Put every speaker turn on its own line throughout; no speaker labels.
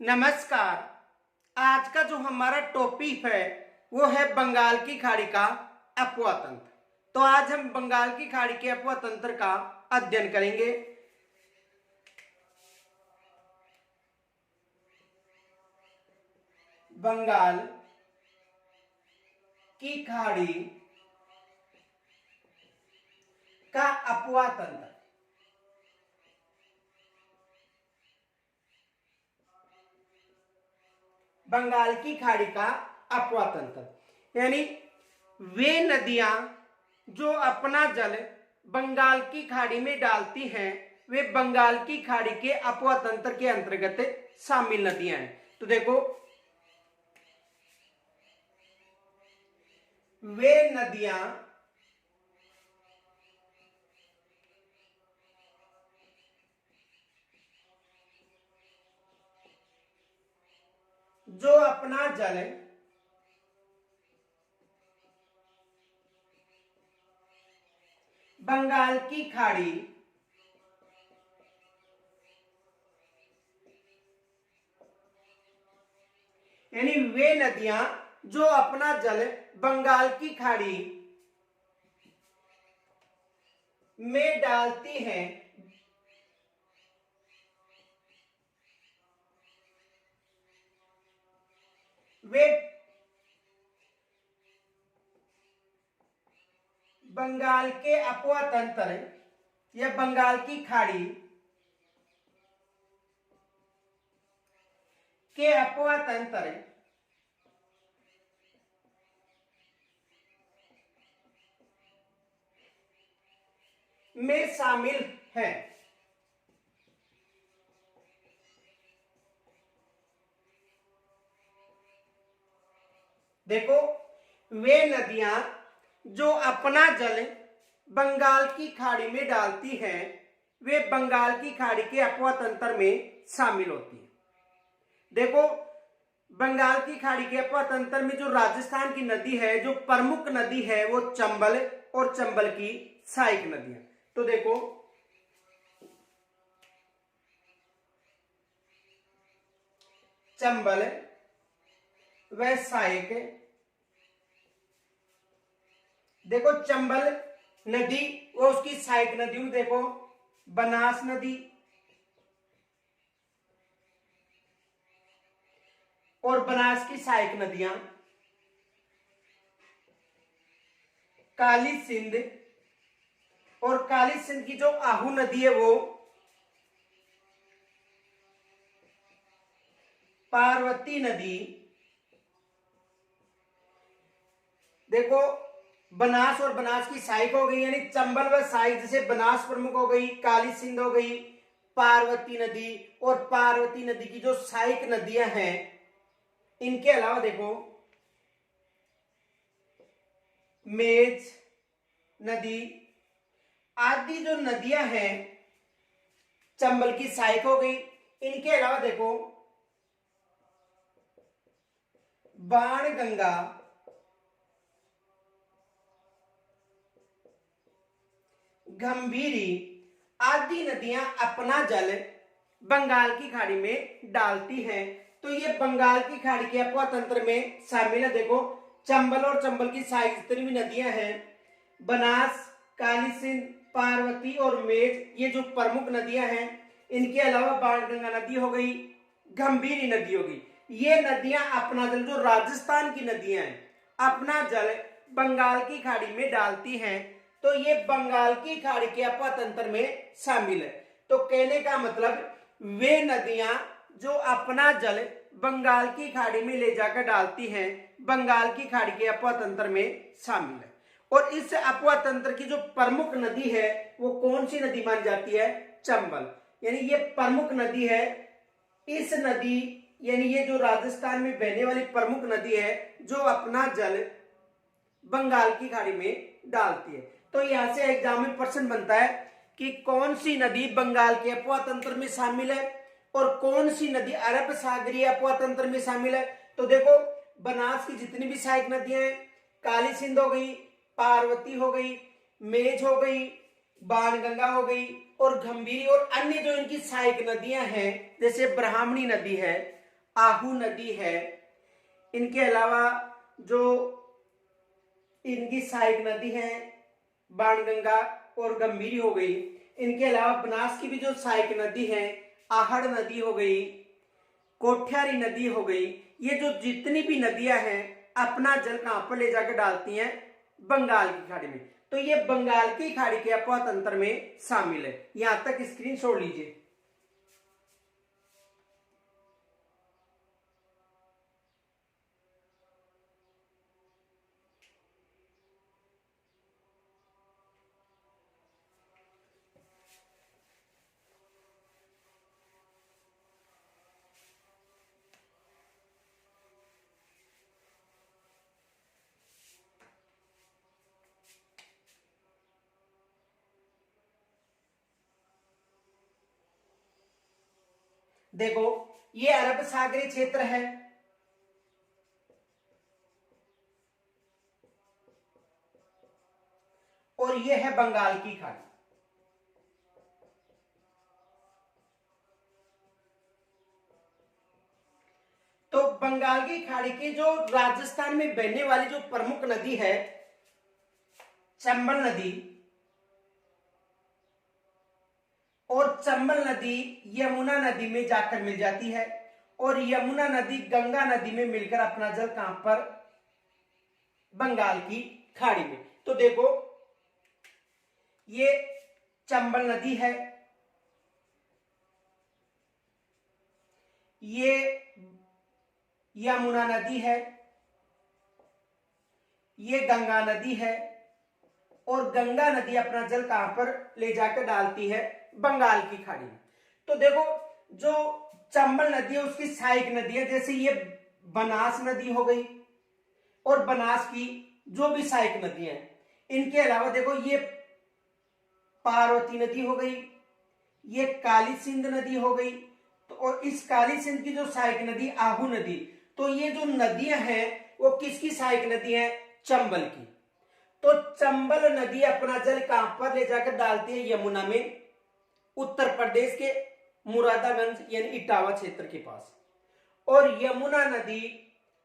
नमस्कार। आज का जो हमारा टॉपिक है वो है बंगाल की खाड़ी का अपवा तंत्र। तो आज हम बंगाल की खाड़ी के अपवा तंत्र का अध्ययन करेंगे। बंगाल की खाड़ी का अपवा तंत्र। बंगाल की खाड़ी का अपवा तंत्र यानी वे नदियां जो अपना जल बंगाल की खाड़ी में डालती हैं वे बंगाल की खाड़ी के अपवा तंत्र के अंतर्गत शामिल नदियां हैं। तो देखो, वे नदियां जो अपना जल बंगाल की खाड़ी यानी वे नदियां जो अपना जल बंगाल की खाड़ी में डालती हैं वे बंगाल के अपवा तंत्र या बंगाल की खाड़ी के अपवा तंत्र में शामिल है। देखो, वे नदियां जो अपना जल बंगाल की खाड़ी में डालती हैं वे बंगाल की खाड़ी के अपवा तंत्र में शामिल होती हैं। देखो, बंगाल की खाड़ी के अपवा तंत्र में जो राजस्थान की नदी है, जो प्रमुख नदी है वो चंबल और चंबल की सहायक नदियां। तो देखो, चंबल व सहायक, देखो चंबल नदी और उसकी सहायक नदियों में देखो बनास नदी और बनास की सहायक नदियां काली सिंध और काली सिंध की जो आहू नदी है वो पार्वती नदी। देखो, बनास और बनास की सहायक हो गई यानी चंबल व सहायक, जैसे बनास प्रमुख हो गई, काली सिंध हो गई, पार्वती नदी और पार्वती नदी की जो सहायक नदियां हैं। इनके अलावा देखो मेज नदी आदि जो नदियां हैं चंबल की सहायक हो गई। इनके अलावा देखो बाण गंगा, गंभीरी आदि नदियां अपना जल बंगाल की खाड़ी में डालती हैं। तो ये बंगाल की खाड़ी के अपवा तंत्र में शामिल है। देखो, चंबल और चंबल की सहायक जितनी भी नदियां हैं बनास, काली सिंध, पार्वती और मेज, ये जो प्रमुख नदियां हैं। इनके अलावा बाणगंगा नदी हो गई, गंभीरी नदी हो गई। ये नदियां अपना जल, जो राजस्थान की नदियां हैं, अपना जल बंगाल की खाड़ी में डालती हैं। तो ये बंगाल की खाड़ी के अपवा तंत्र में शामिल है। तो कहने का मतलब वे नदियां जो अपना जल बंगाल की खाड़ी में ले जाकर डालती हैं बंगाल की खाड़ी के अपवा तंत्र में शामिल है। और इस अपवा तंत्र की जो प्रमुख नदी है वो कौन सी नदी मानी जाती है? चंबल, यानी ये प्रमुख नदी है। इस नदी यानी ये जो राजस्थान में बहने वाली प्रमुख नदी है जो अपना जल बंगाल की खाड़ी में डालती है। तो यहां से एग्जाम में प्रश्न बनता है कि कौन सी नदी बंगाल के अपवा तंत्र में शामिल है और कौन सी नदी अरब सागरीय अपवा तंत्र में शामिल है। तो देखो, बनास की जितनी भी सहायक नदियां हैं, काली सिंध हो गई, पार्वती हो गई, मेज हो गई, बाणगंगा हो गई और गंभीरी और अन्य जो इनकी सहायक नदियां हैं जैसे ब्राह्मणी नदी है, आहू नदी है। इनके अलावा जो इनकी सहायक नदी है बाणगंगा और गंभीरी हो गई। इनके अलावा बनास की भी जो सहायक नदी है आहड़ नदी हो गई, कोठ्यारी नदी हो गई। ये जो जितनी भी नदियां हैं अपना जल कहां पर ले जाकर डालती हैं? बंगाल की खाड़ी में। तो ये बंगाल की खाड़ी के अपवा तंत्र में शामिल है। यहां तक स्क्रीन छोड़ लीजिए। देखो ये अरब सागरीय क्षेत्र है और ये है बंगाल की खाड़ी। तो बंगाल की खाड़ी की जो राजस्थान में बहने वाली जो प्रमुख नदी है चंबल नदी, और चंबल नदी यमुना नदी में जाकर मिल जाती है और यमुना नदी गंगा नदी में मिलकर अपना जल कहां पर? बंगाल की खाड़ी में। तो देखो ये चंबल नदी है, ये यमुना नदी है, ये गंगा नदी है और गंगा नदी अपना जल कहां पर ले जाकर डालती है? बंगाल की खाड़ी में। तो देखो जो चंबल नदी है उसकी सहायक नदी है, जैसे ये बनास नदी हो गई और बनास की जो भी सहायक नदियां हैं। इनके अलावा देखो ये पार्वती नदी हो गई, ये काली सिंध नदी हो गई, तो और इस काली सिंध की जो सहायक नदी आहू नदी। तो ये जो नदियां हैं वो किसकी सहायक नदी है? चंबल की। तो चंबल नदी अपना जल कहां पर ले जाकर डालती है? यमुना में, उत्तर प्रदेश के मुरादागंज यानी इटावा क्षेत्र के पास। और यमुना नदी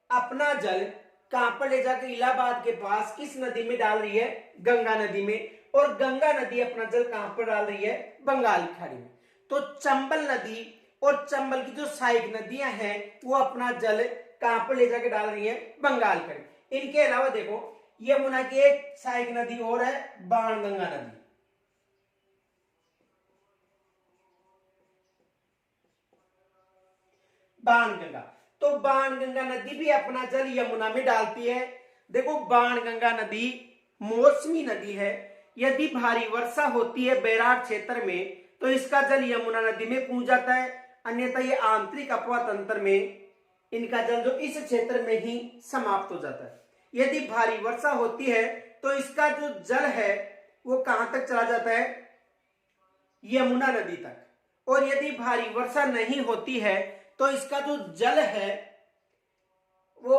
अपना जल कहां पर ले जाकर? इलाहाबाद के पास किस नदी में डाल रही है? गंगा नदी में। और गंगा नदी अपना जल कहां पर डाल रही है? बंगाल की खाड़ी में। तो चंबल नदी और चंबल की जो सहायक नदियां हैं वो अपना जल कहां पर ले जाकर डाल रही है? बंगाल की खाड़ी। इनके अलावा देखो यमुना की एक सहायक नदी और है बाणगंगा नदी। बाणगंगा, तो बाणगंगा नदी भी अपना जल यमुना में डालती है। देखो बाणगंगा नदी मौसमी नदी है। यदि भारी वर्षा होती है बैराज क्षेत्र में तो इसका जल यमुना नदी में पहुंच जाता है, अन्यथा ये आंतरिक अपवा तंत्र में इनका जल जो इस क्षेत्र में ही समाप्त हो जाता है। यदि भारी वर्षा होती है तो इसका जो जल है वो कहां तक चला जाता है? यमुना नदी तक। और यदि भारी वर्षा नहीं होती है तो इसका जो जल है वो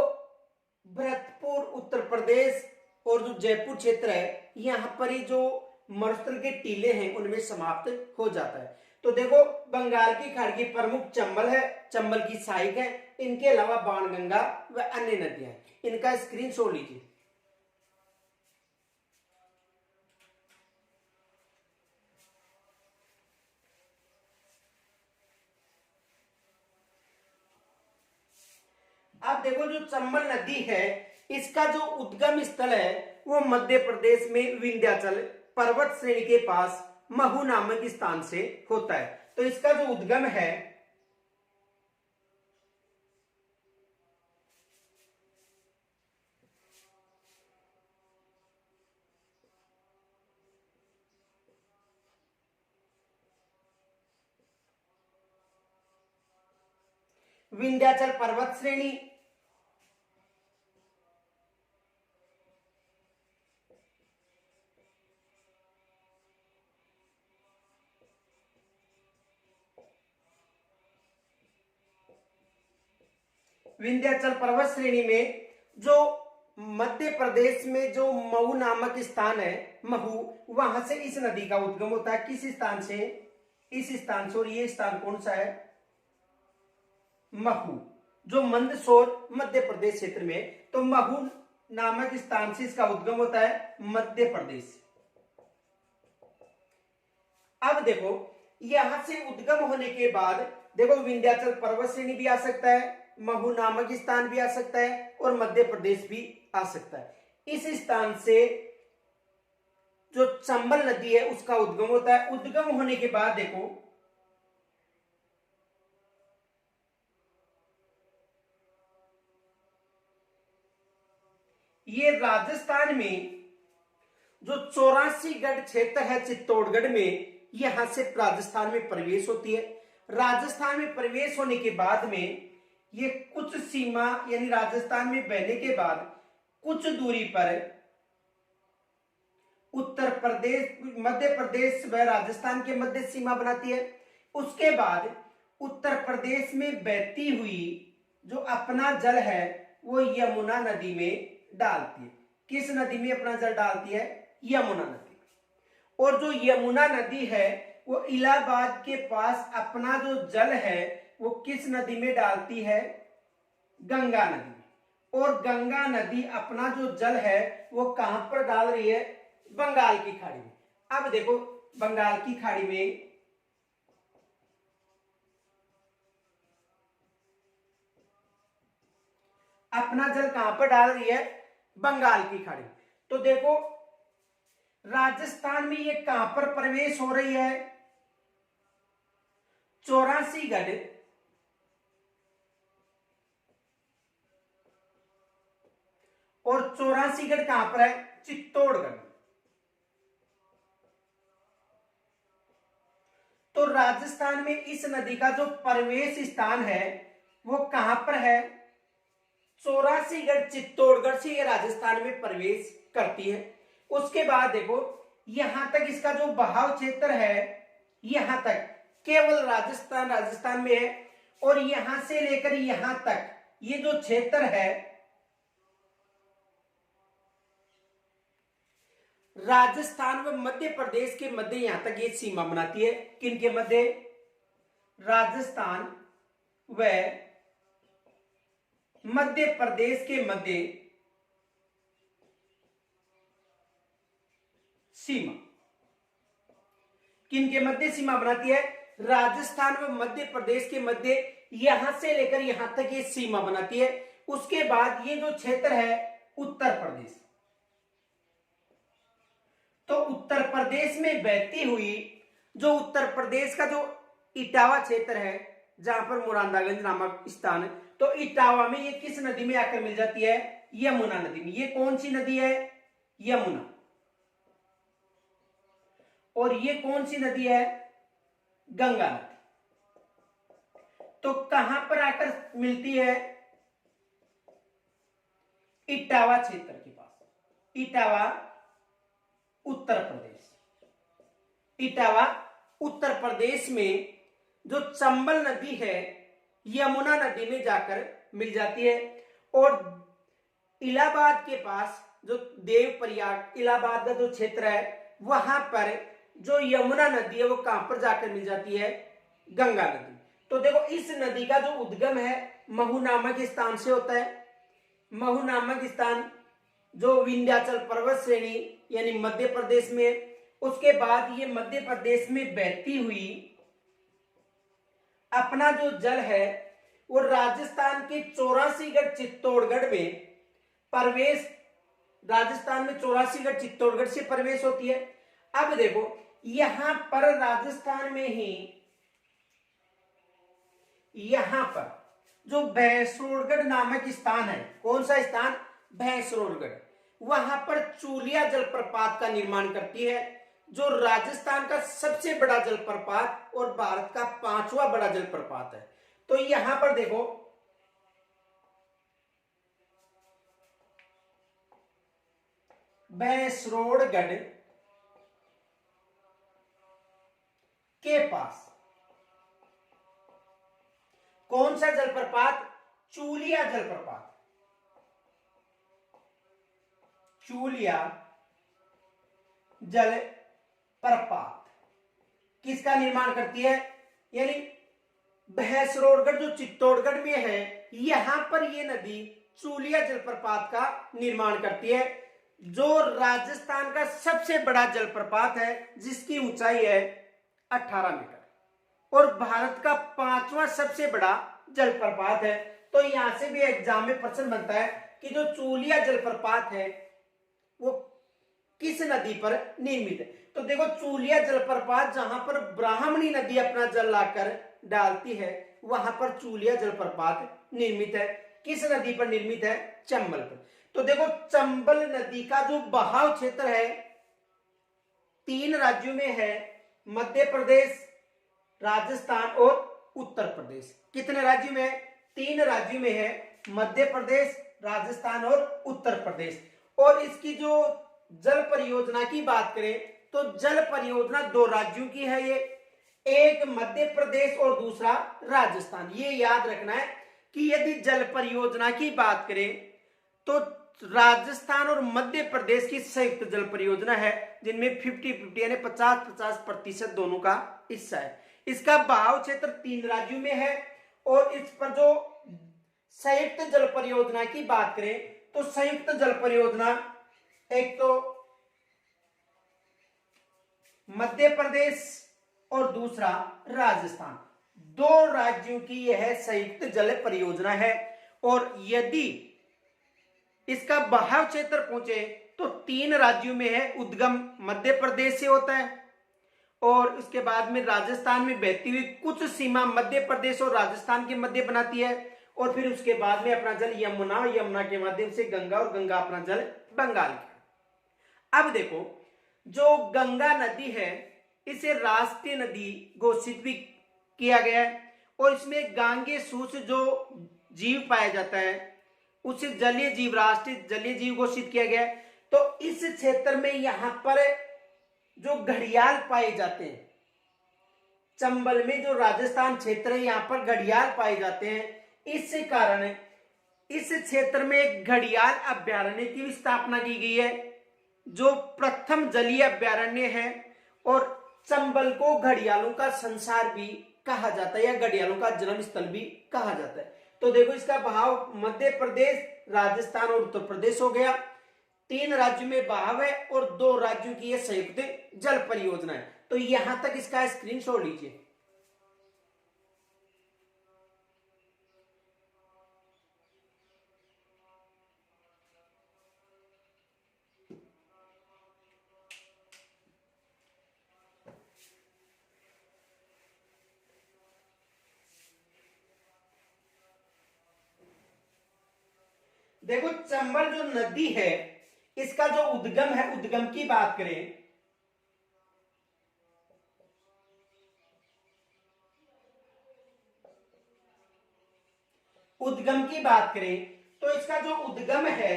भरतपुर उत्तर प्रदेश और जो जयपुर क्षेत्र है यहां पर ही जो मरुस्थल के टीले हैं उनमें समाप्त हो जाता है। तो देखो बंगाल की खाड़ी की प्रमुख चंबल है, चंबल की सहायक है, इनके अलावा बाणगंगा व अन्य नदियां हैं। इनका स्क्रीनशॉट लीजिए। अब देखो जो चंबल नदी है इसका जो उद्गम स्थल है वो मध्य प्रदेश में विंध्याचल पर्वत श्रेणी के पास महू नामक स्थान से होता है। तो इसका जो उद्गम है विंध्याचल पर्वत श्रेणी, विंध्याचल पर्वत श्रेणी में जो मध्य प्रदेश में जो महू नामक स्थान है महू, वहां से इस नदी का उद्गम होता है। किस स्थान से? इस स्थान से। और ये स्थान कौन सा है? महू। जो मंदसौर मध्य प्रदेश क्षेत्र में है। तो महू नामक स्थान से इसका उद्गम होता है मध्य प्रदेश। अब देखो यहां से उद्गम होने के बाद देखो विंध्याचल पर्वत श्रेणी भी आ सकता है, महू नामक स्थान भी आ सकता है और मध्य प्रदेश भी आ सकता है। इस स्थान से जो चंबल नदी है उसका उद्गम होता है। उद्गम होने के बाद देखो ये राजस्थान में जो 84 गढ़ क्षेत्र है चित्तौड़गढ़ में, यहां से राजस्थान में प्रवेश होती है। राजस्थान में प्रवेश होने के बाद में ये कुछ सीमा यानी राजस्थान में बहने के बाद कुछ दूरी पर उत्तर प्रदेश मध्य प्रदेश व राजस्थान के मध्य सीमा बनाती है। उसके बाद उत्तर प्रदेश में बहती हुई जो अपना जल है वो यमुना नदी में डालती है। किस नदी में अपना जल डालती है? यमुना नदी। और जो यमुना नदी है वो इलाहाबाद के पास अपना जो जल है वो किस नदी में डालती है? गंगा नदी में। और गंगा नदी अपना जो जल है वो कहां पर डाल रही है? बंगाल की खाड़ी में। अब देखो बंगाल की खाड़ी में अपना जल कहां पर डाल रही है? बंगाल की खाड़ी। तो देखो राजस्थान में ये कहां पर प्रवेश हो रही है? 84 गढ़ और 84 गढ़ कहां पर है? चित्तौड़गढ़। तो राजस्थान में इस नदी का जो प्रवेश स्थान है वो कहां पर है? 84 गढ़ चित्तौड़गढ़ से ये राजस्थान में प्रवेश करती है। उसके बाद देखो यहां तक इसका जो बहाव क्षेत्र है यहां तक केवल राजस्थान में है। और यहां से लेकर यहां तक ये जो क्षेत्र है राजस्थान व मध्य प्रदेश के मध्य यहां तक ये सीमा बनाती है। किनके मध्य? राजस्थान व मध्य प्रदेश के मध्य सीमा। किनके मध्य सीमा बनाती है? राजस्थान व मध्य प्रदेश के मध्य यहां से लेकर यहां तक ये सीमा बनाती है। उसके बाद ये जो क्षेत्र है उत्तर प्रदेश। तो उत्तर प्रदेश में बहती हुई जो उत्तर प्रदेश का जो इटावा क्षेत्र है जहां पर मुरादागंज नामक स्थान है, तो इटावा में ये किस नदी में आकर मिल जाती है? यमुना नदी में। ये कौन सी नदी है? यमुना। और ये कौन सी नदी है? गंगा नदी। तो कहां पर आकर मिलती है? इटावा क्षेत्र के पास। इटावा उत्तर प्रदेश। इटावा उत्तर प्रदेश में जो चंबल नदी है यमुना नदी में जाकर मिल जाती है। और इलाहाबाद के पास जो देवप्रयाग इलाहाबाद का जो क्षेत्र है वहां पर जो यमुना नदी है वो कहां पर जाकर मिल जाती है? गंगा नदी। तो देखो इस नदी का जो उद्गम है महू नामक स्थान से होता है। महू नामक स्थान जो विंध्याचल पर्वत श्रेणी यानी मध्य प्रदेश में। उसके बाद ये मध्य प्रदेश में बहती हुई अपना जो जल है वो राजस्थान के 84 गढ़ चित्तौड़गढ़ में प्रवेश, राजस्थान में 84 गढ़ चित्तौड़गढ़ से प्रवेश होती है। अब देखो यहां पर राजस्थान में ही यहां पर जो भैंसरोड़गढ़ नामक स्थान है, कौन सा स्थान? भैंसरोड़गढ़। वहां पर चूलिया जलप्रपात का निर्माण करती है जो राजस्थान का सबसे बड़ा जलप्रपात और भारत का 5वां बड़ा जलप्रपात है। तो यहां पर देखो भैंसरोड़गढ़ के पास कौन सा जलप्रपात? चूलिया जलप्रपात। चूलिया जलप्रपात किसका निर्माण करती है? यानी भैंसरोडगढ़ जो चित्तौड़गढ़ में है, यहां पर ये नदी चूलिया जलप्रपात का निर्माण करती है, जो राजस्थान का सबसे बड़ा जलप्रपात है, जिसकी ऊंचाई है 18 मीटर और भारत का 5वां सबसे बड़ा जलप्रपात है। तो यहां से भी एग्जाम में प्रश्न बनता है कि जो चूलिया जलप्रपात है वो किस नदी पर निर्मित है। तो देखो, चूलिया जलप्रपात जहां पर ब्राह्मणी नदी अपना जल लाकर डालती है, वहां पर चूलिया जलप्रपात निर्मित है। किस नदी पर निर्मित है? चंबल पर। तो देखो, चंबल नदी का जो बहाव क्षेत्र है 3 राज्यों में है, मध्य प्रदेश, राजस्थान और उत्तर प्रदेश। कितने राज्यों में है? 3 राज्यों में है, मध्य प्रदेश, राजस्थान और उत्तर प्रदेश। और इसकी जो जल परियोजना की बात करें तो जल परियोजना 2 राज्यों की है, ये एक मध्य प्रदेश और दूसरा राजस्थान। ये याद रखना है कि यदि जल परियोजना की बात करें तो राजस्थान और मध्य प्रदेश की संयुक्त जल परियोजना है, जिनमें 50-50 यानी 50-50% दोनों का हिस्सा है। इसका बहाव क्षेत्र 3 राज्यों में है। और इस पर जो संयुक्त जल परियोजना की बात करें तो संयुक्त जल परियोजना एक तो मध्य प्रदेश और दूसरा राजस्थान, 2 राज्यों की यह संयुक्त जल परियोजना है। और यदि इसका बहाव क्षेत्र पहुंचे तो 3 राज्यों में है, उद्गम मध्य प्रदेश से होता है और उसके बाद में राजस्थान में बहती हुई कुछ सीमा मध्य प्रदेश और राजस्थान के मध्य बनाती है और फिर उसके बाद में अपना जल यमुना, यमुना के माध्यम से गंगा और गंगा अपना जल बंगाल का। अब देखो, जो गंगा नदी है इसे राष्ट्रीय नदी घोषित भी किया गया है और इसमें गांगे सूस जो जीव पाया जाता है उसे जलीय जीव, राष्ट्रीय जलीय जीव घोषित किया गया है। तो इस क्षेत्र में यहां पर जो घड़ियाल पाए जाते हैं, चंबल में जो राजस्थान क्षेत्र है यहां पर घड़ियाल पाए जाते हैं, इस कारण इस क्षेत्र में एक घड़ियाल अभ्यारण्य की स्थापना की गई है, जो प्रथम जलीय अभ्यारण्य है। और चंबल को घड़ियालों का संसार भी कहा जाता है या घड़ियालों का जन्म स्थल भी कहा जाता है। तो देखो, इसका बहाव मध्य प्रदेश, राजस्थान और उत्तर प्रदेश हो गया। 3 राज्यों में बहाव है और 2 राज्यों की यह संयुक्त जल परियोजना है। तो यहां तक इसका स्क्रीनशॉट लीजिए। देखो, चंबल जो नदी है इसका जो उद्गम है, उद्गम की बात करें तो इसका जो उद्गम है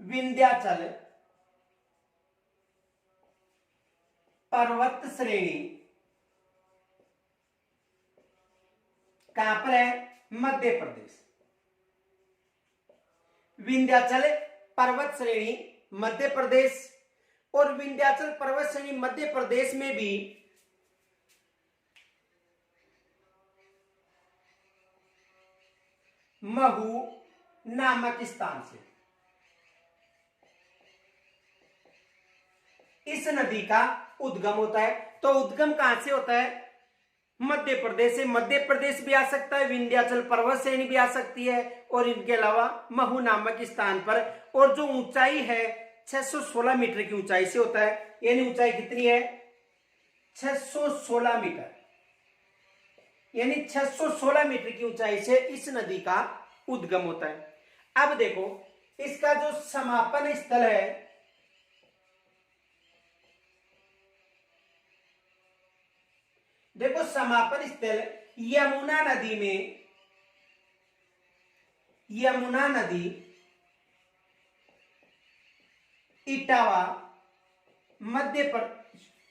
विंध्याचल पर्वत श्रेणी, कहां पर है? मध्य प्रदेश। विंध्याचल पर्वत श्रेणी मध्य प्रदेश, और विंध्याचल पर्वत श्रेणी मध्य प्रदेश में भी महू नामक स्थान से इस नदी का उद्गम होता है। तो उद्गम कहां से होता है? मध्य प्रदेश से। मध्य प्रदेश भी आ सकता है, विंध्याचल पर्वत श्रेणी भी आ सकती है और इनके अलावा महू नामक स्थान पर। और जो ऊंचाई है 616 मीटर की ऊंचाई से होता है। यानी ऊंचाई कितनी है? 616 मीटर, यानी 616 मीटर की ऊंचाई से इस नदी का उद्गम होता है। अब देखो, इसका जो समापन स्थल है देखो, समापन स्थल यमुना नदी में, यमुना नदी इटावा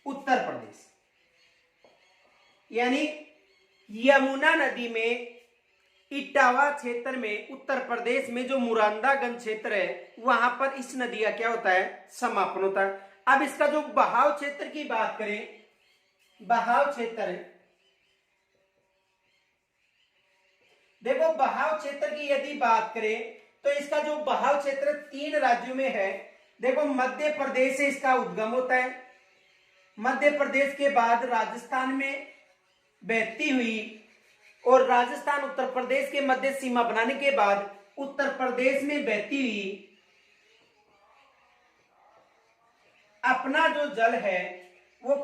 उत्तर प्रदेश। यानी यमुना नदी में इटावा क्षेत्र में उत्तर प्रदेश में जो मुरादागंज क्षेत्र है वहां पर इस नदी का क्या होता है, समापन होता है। अब इसका जो बहाव क्षेत्र की बात करें, बहाव क्षेत्र है, देखो बहाव क्षेत्र की यदि बात करें तो इसका जो बहाव क्षेत्र 3 राज्यों में है। देखो मध्य प्रदेश से इसका उद्गम होता है, मध्य प्रदेश के बाद राजस्थान में बहती हुई और राजस्थान उत्तर प्रदेश के मध्य सीमा बनाने के बाद उत्तर प्रदेश में बहती हुई अपना जो जल है वो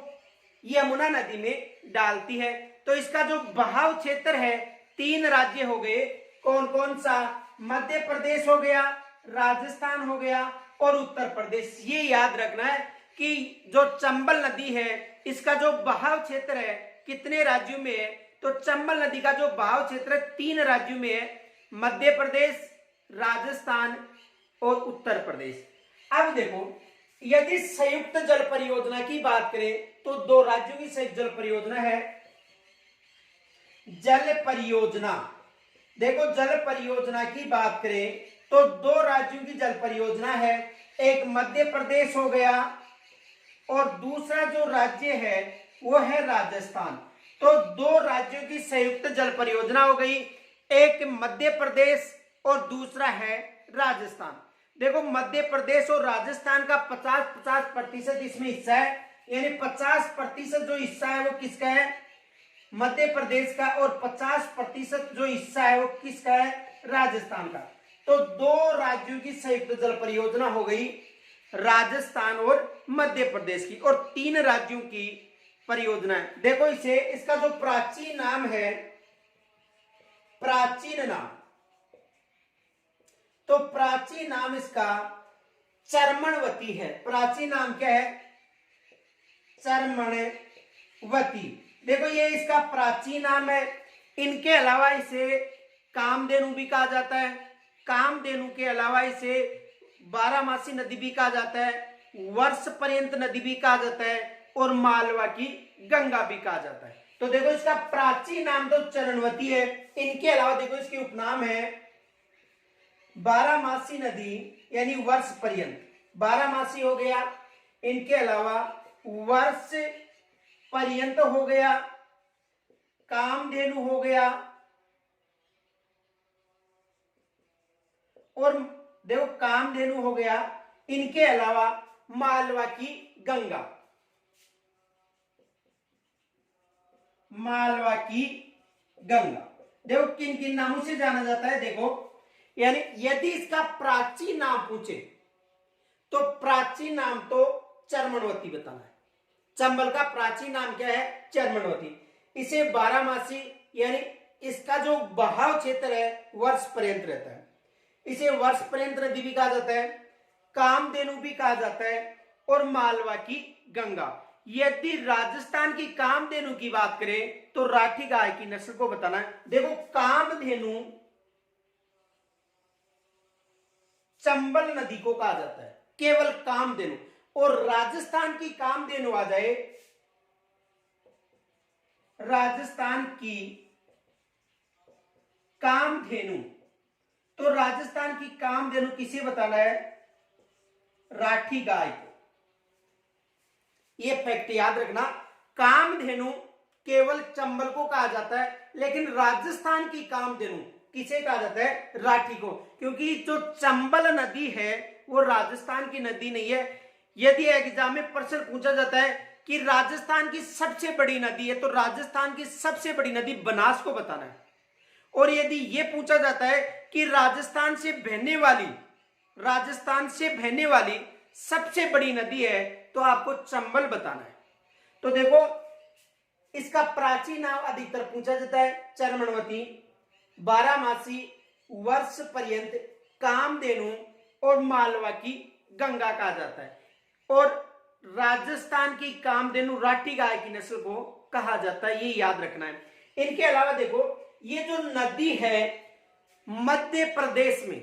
यमुना नदी में डालती है। तो इसका जो बहाव क्षेत्र है 3 राज्य हो गए, कौन कौन सा, मध्य प्रदेश हो गया, राजस्थान हो गया और उत्तर प्रदेश। ये याद रखना है कि जो चंबल नदी है इसका जो बहाव क्षेत्र है कितने राज्यों में है, तो चंबल नदी का जो बहाव क्षेत्र 3 राज्यों में है, मध्य प्रदेश, राजस्थान और उत्तर प्रदेश। अब देखो यदि संयुक्त जल परियोजना की बात करें तो 2 राज्यों की संयुक्त जल परियोजना है जल परियोजना। देखो जल परियोजना की बात करें तो 2 राज्यों की जल परियोजना है, एक मध्य प्रदेश हो गया और दूसरा जो राज्य है वो है राजस्थान। तो 2 राज्यों की संयुक्त जल परियोजना हो गई, एक मध्य प्रदेश और दूसरा है राजस्थान। देखो मध्य प्रदेश और राजस्थान का 50-50% इसमें हिस्सा है, यानी 50% जो हिस्सा है वो किसका है, मध्य प्रदेश का, और 50% जो हिस्सा है वो किसका है, राजस्थान का। तो 2 राज्यों की संयुक्त जल परियोजना हो गई, राजस्थान और मध्य प्रदेश की, और 3 राज्यों की परियोजना है। देखो इसे, इसका जो प्राचीन नाम है, प्राचीन नाम, तो प्राचीन नाम इसका चर्मणवती है। प्राचीन नाम क्या है, चर्मणवती। देखो ये इसका प्राचीन नाम है। इनके अलावा इसे कामधेनु भी कहा जाता है, कामधेनु के अलावा इसे बारामासी नदी भी कहा जाता है, वर्ष पर्यंत नदी भी कहा जाता है और मालवा की गंगा भी कहा जाता है। तो देखो इसका प्राचीन नाम तो चरणवती है, इनके अलावा देखो इसके उपनाम है बारामासी नदी यानी वर्ष पर्यंत, बारामासी हो गया, इनके अलावा वर्ष पर्यंत हो गया, कामधेनु हो गया, और देखो कामधेनु हो गया, इनके अलावा मालवा की गंगा, मालवा की गंगा। देखो किन किन नामों से जाना जाता है, देखो यानी यदि इसका प्राचीन नाम पूछे तो प्राचीन नाम तो चर्मणवती बताना है। चंबल का प्राचीन नाम क्या है, चर्मणवती। इसे बारामासी यानी इसका जो बहाव क्षेत्र है वर्ष पर्यंत रहता है, इसे वर्ष पर्यंत नदी भी कहा जाता है, कामधेनु भी कहा जाता है और मालवा की गंगा। यदि राजस्थान की कामधेनु की बात करें तो राठी गाय की नस्ल को बताना है। देखो कामधेनु चंबल नदी को कहा जाता है, केवल कामधेनु, और राजस्थान की कामधेनु आ जाए, राजस्थान की कामधेनु, तो राजस्थान की कामधेनु किसे बताना है, राठी गाय को। ये फैक्ट याद रखना, कामधेनु केवल चंबल को कहा जाता है, लेकिन राजस्थान की कामधेनु किसे कहा जाता है, राठी को, क्योंकि जो चंबल नदी है वो राजस्थान की नदी नहीं है। यदि एग्जाम में प्रश्न पूछा जाता है कि राजस्थान की सबसे बड़ी नदी है तो राजस्थान की सबसे बड़ी नदी बनास को बताना है, और यदि ये पूछा जाता है कि राजस्थान से बहने वाली सबसे बड़ी नदी है तो आपको चंबल बताना है। तो देखो इसका प्राचीन नाम अधिकतर पूछा जाता है चर्मणवती, बारामासी, वर्ष पर्यंत, कामधेनु और मालवा की गंगा कहा जाता है, और राजस्थान की कामधेनु राठी गाय की नस्ल को कहा जाता है, ये याद रखना है। इनके अलावा देखो ये जो नदी है मध्य प्रदेश में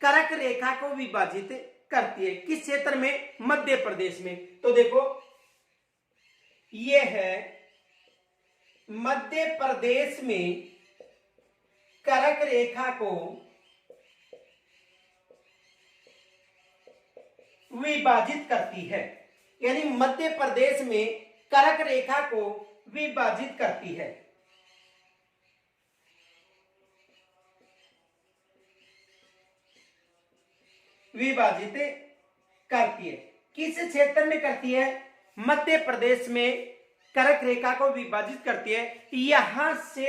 कर्क रेखा को विभाजित करती है, किस क्षेत्र में, मध्य प्रदेश में। तो देखो ये है मध्य प्रदेश में कर्क रेखा को विभाजित करती है, यानी मध्य प्रदेश में कर्क रेखा को विभाजित करती है। विभाजित करती है, किस क्षेत्र में करती है? मध्य प्रदेश में कर्क रेखा को विभाजित करती है। यहां से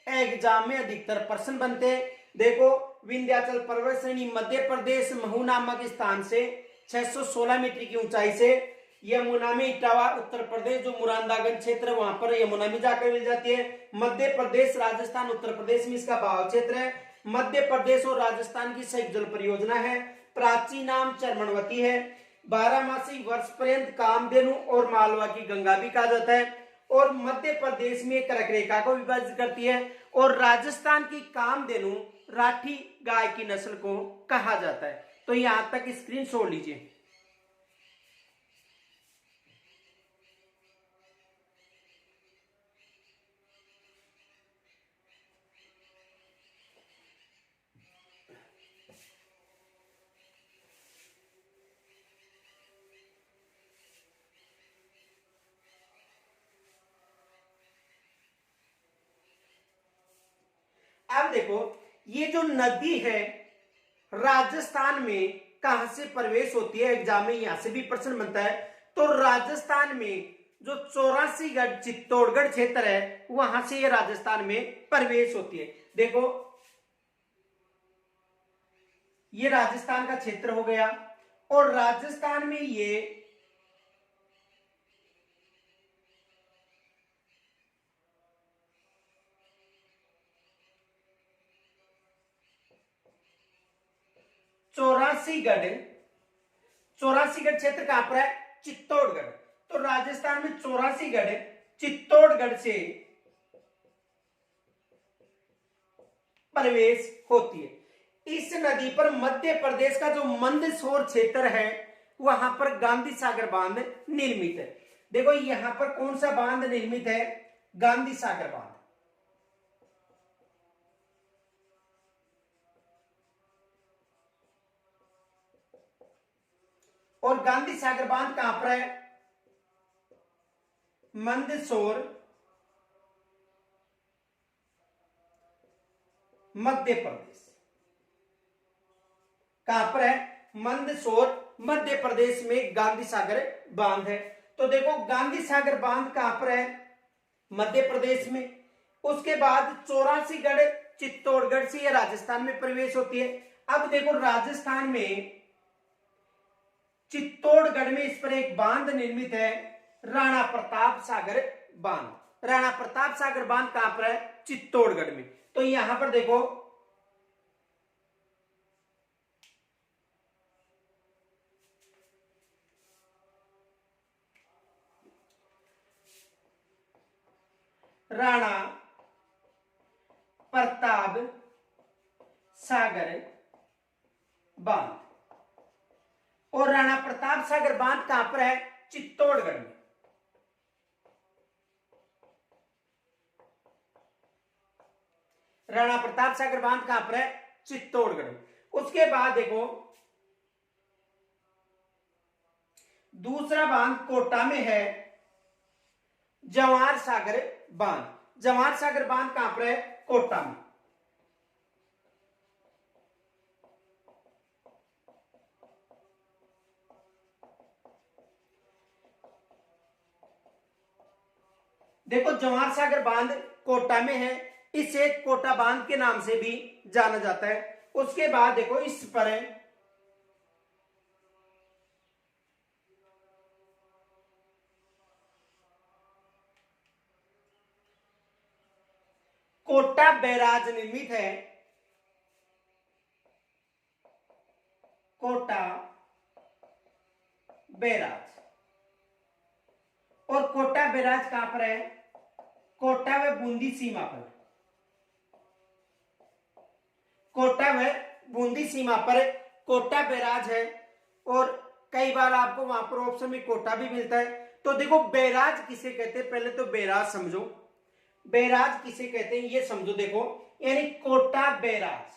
एग्जाम में अधिकतर प्रश्न बनते हैं। देखो, विंध्याचल पर्वत श्रेणी मध्य प्रदेश महू नामक स्थान से 616 मीटर की ऊंचाई से यमुना में इटावा उत्तर प्रदेश, जो मुरादागंज क्षेत्र है वहां पर यमुना में जाकर मिल जाती है। मध्य प्रदेश, राजस्थान, उत्तर प्रदेश में इसका भाव क्षेत्र है। मध्य प्रदेश और राजस्थान की संयुक्त जल परियोजना है। प्राचीन नाम चरमनवती है। 12 वर्ष पर्यंत कामधेनु और मालवा की गंगा भी कहा जाता है। और मध्य प्रदेश में कर्क रेखा को विभाजित करती है। और राजस्थान की कामधेनु राठी गाय की नस्ल को कहा जाता है। तो यहां तक स्क्रीन छोड़ लीजिए। अब देखो, ये जो नदी है राजस्थान में कहां से प्रवेश होती है? एग्जाम में यहां से भी प्रश्न बनता है। तो राजस्थान में जो 84गढ़ चित्तौड़गढ़ क्षेत्र है वहां से ये राजस्थान में प्रवेश होती है। देखो, ये राजस्थान का क्षेत्र हो गया और राजस्थान में ये चौरासीगढ़ क्षेत्र कहां पर है? चित्तौड़गढ़। तो राजस्थान में 84गढ़ चित्तौड़गढ़ से प्रवेश होती है। इस नदी पर मध्य प्रदेश का जो मंदसौर क्षेत्र है वहां पर गांधी सागर बांध निर्मित है। देखो, यहां पर कौन सा बांध निर्मित है? गांधी सागर बांध। और गांधी सागर बांध कहां पर है? मंदसौर, मध्य प्रदेश। कहां पर है? मंदसौर, मध्य प्रदेश में गांधी सागर बांध है। तो देखो, गांधी सागर बांध कहां पर है? मध्य प्रदेश में। उसके बाद 84गढ़ चित्तौड़गढ़ से यह राजस्थान में प्रवेश होती है। अब देखो, राजस्थान में चित्तौड़गढ़ में इस पर एक बांध निर्मित है, राणा प्रताप सागर बांध। राणा प्रताप सागर बांध कहां पर है? चित्तौड़गढ़ में। तो यहां पर देखो, राणा प्रताप सागर बांध। और राणा प्रताप सागर बांध कहां पर है? चित्तौड़गढ़ में। राणा प्रताप सागर बांध कहां पर है? चित्तौड़गढ़ में। उसके बाद देखो, दूसरा बांध कोटा में है, जवाहर सागर बांध। जवाहर सागर बांध कहां पर है? कोटा में। देखो, जवाहर सागर बांध कोटा में है, इसे कोटा बांध के नाम से भी जाना जाता है। उसके बाद देखो, इस पर है कोटा बैराज निर्मित है। कोटा बैराज। और कोटा बैराज कहां पर है? कोटा व बूंदी सीमा पर। कोटा व बूंदी सीमा पर कोटा बैराज है। और कई बार आपको वहां पर ऑप्शन में कोटा भी मिलता है। तो देखो, बैराज किसे कहते हैं? पहले तो बैराज समझो। बैराज किसे कहते हैं ये समझो। देखो, यानी कोटा बैराज,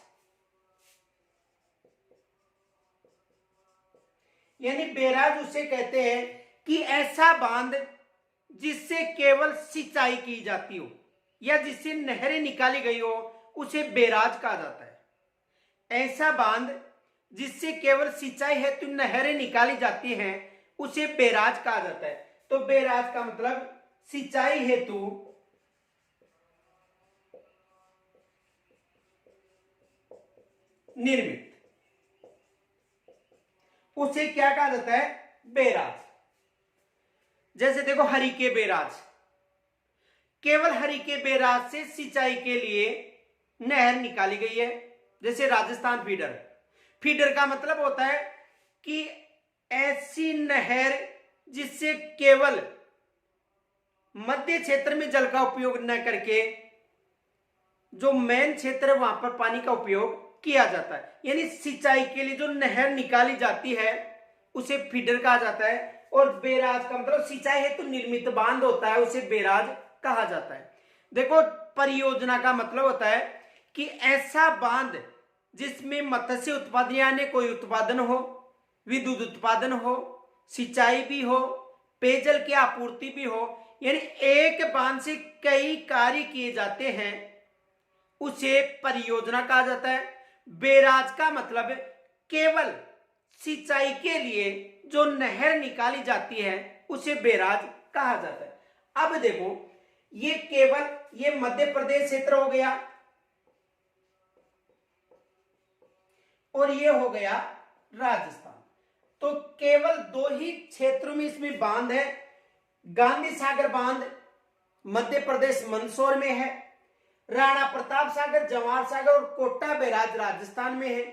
यानी बैराज उसे कहते हैं कि ऐसा बांध जिससे केवल सिंचाई की जाती हो या जिससे नहरें निकाली गई हो उसे बैराज कहा जाता है। ऐसा बांध जिससे केवल सिंचाई हेतु नहरें निकाली जाती हैं उसे बैराज कहा जाता है। तो बैराज का मतलब सिंचाई हेतु निर्मित, उसे क्या कहा जाता है? बैराज। जैसे देखो हरिके बैराज, केवल हरिके बैराज से सिंचाई के लिए नहर निकाली गई है। जैसे राजस्थान फीडर, फीडर का मतलब होता है कि ऐसी नहर जिससे केवल मध्य क्षेत्र में जल का उपयोग न करके जो मेन क्षेत्र है वहां पर पानी का उपयोग किया जाता है। यानी सिंचाई के लिए जो नहर निकाली जाती है उसे फीडर कहा जाता है। और बैराज का मतलब सिंचाई हेतु तो निर्मित बांध होता है, उसे बैराज कहा जाता है। देखो परियोजना का मतलब होता है कि ऐसा बांध जिसमें मत्स्य उत्पादन यानी कोई उत्पादन हो, विद्युत उत्पादन हो, सिंचाई भी हो, पेयजल की आपूर्ति भी हो, यानी एक बांध से कई कार्य किए जाते हैं उसे परियोजना कहा जाता है। बैराज का मतलब केवल सिंचाई के लिए जो नहर निकाली जाती है उसे बैराज कहा जाता है। अब देखो ये केवल ये मध्य प्रदेश क्षेत्र हो गया और ये हो गया राजस्थान। तो केवल दो ही क्षेत्रों में इसमें बांध है। गांधी सागर बांध मध्य प्रदेश मंदसौर में है, राणा प्रताप सागर, जवाहर सागर और कोटा बैराज राजस्थान में है।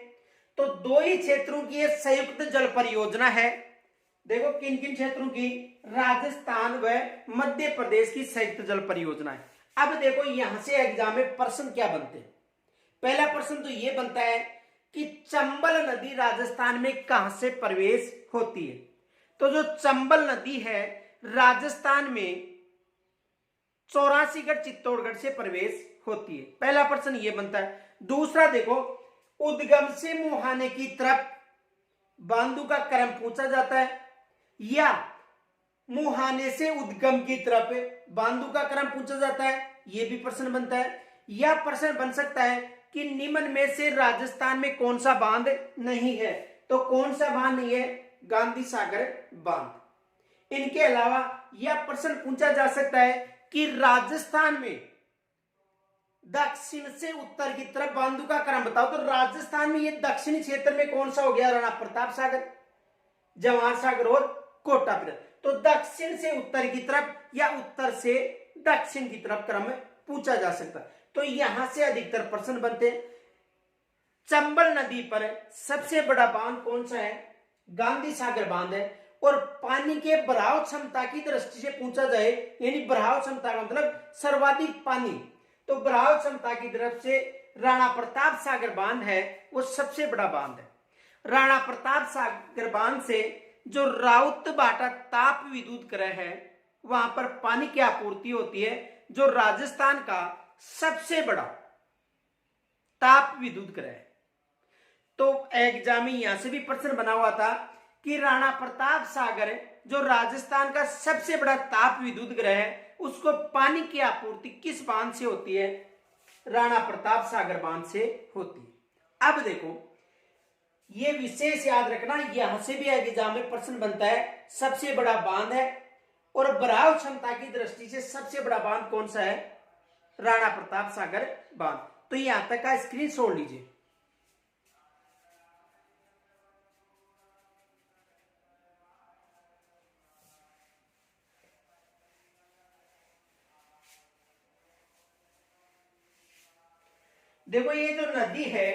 तो दो ही क्षेत्रों की ये संयुक्त जल परियोजना है। देखो किन किन क्षेत्रों की? राजस्थान व मध्य प्रदेश की संयुक्त जल परियोजना है। अब देखो यहां से एग्जाम में प्रश्न क्या बनते हैं। पहला प्रश्न तो ये बनता है कि चंबल नदी राजस्थान में कहां से प्रवेश होती है। तो जो चंबल नदी है राजस्थान में चौरासीगढ़ चित्तौड़गढ़ से प्रवेश होती है। पहला प्रश्न ये बनता है। दूसरा देखो उद्गम से मुहाने की तरफ बांधों का क्रम पूछा जाता है या मुहाने से उद्गम की तरफ बांधों का क्रम पूछा जाता है, यह भी प्रश्न बनता है। या प्रश्न बन सकता है कि निम्न में से राजस्थान में कौन सा बांध नहीं है। तो कौन सा बांध नहीं है? गांधी सागर बांध। इनके अलावा यह प्रश्न पूछा जा सकता है कि राजस्थान में दक्षिण से उत्तर की तरफ बांधों का क्रम बताओ। तो राजस्थान में ये दक्षिणी क्षेत्र में कौन सा हो गया? राणा प्रताप सागर, जवाहर सागर और कोटा बैराज। तो दक्षिण से उत्तर की तरफ या उत्तर से दक्षिण की तरफ क्रम पूछा जा सकता है। तो यहां से अधिकतर प्रश्न बनते हैं। चंबल नदी पर सबसे बड़ा बांध कौन सा है? गांधी सागर बांध है। और पानी के बहाव क्षमता की दृष्टि से पूछा जाए, यानी बहाव क्षमता का मतलब सर्वाधिक पानी, तो बहाव क्षमता की तरफ से राणा प्रताप सागर बांध है वो सबसे बड़ा बांध है। राणा प्रताप सागर बांध से जो राउत बाटा ताप विद्युत गृह है वहां पर पानी की आपूर्ति होती है, जो राजस्थान का सबसे बड़ा ताप विद्युत गृह है। तो एग्जाम में यहां से भी प्रश्न बना हुआ था कि राणा प्रताप सागर जो राजस्थान का सबसे बड़ा ताप विद्युत गृह है उसको पानी की आपूर्ति किस बांध से होती है? राणा प्रताप सागर बांध से होती है। अब देखो ये विशेष याद रखना, यहां से भी एग्जाम में प्रश्न बनता है। सबसे बड़ा बांध है और बहाव क्षमता की दृष्टि से सबसे बड़ा बांध कौन सा है? राणा प्रताप सागर बांध। तो यहां तक का स्क्रीन छोड़ लीजिए। देखो ये जो नदी है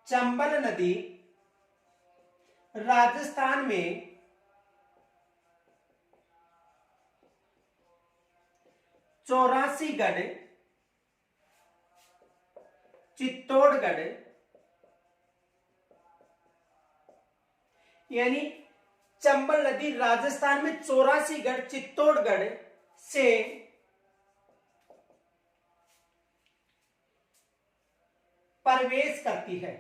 चंबल नदी राजस्थान में चौरासीगढ़, चित्तौड़गढ़ यानी चंबल नदी राजस्थान में 84 चित्तौड़गढ़ से प्रवेश करती है।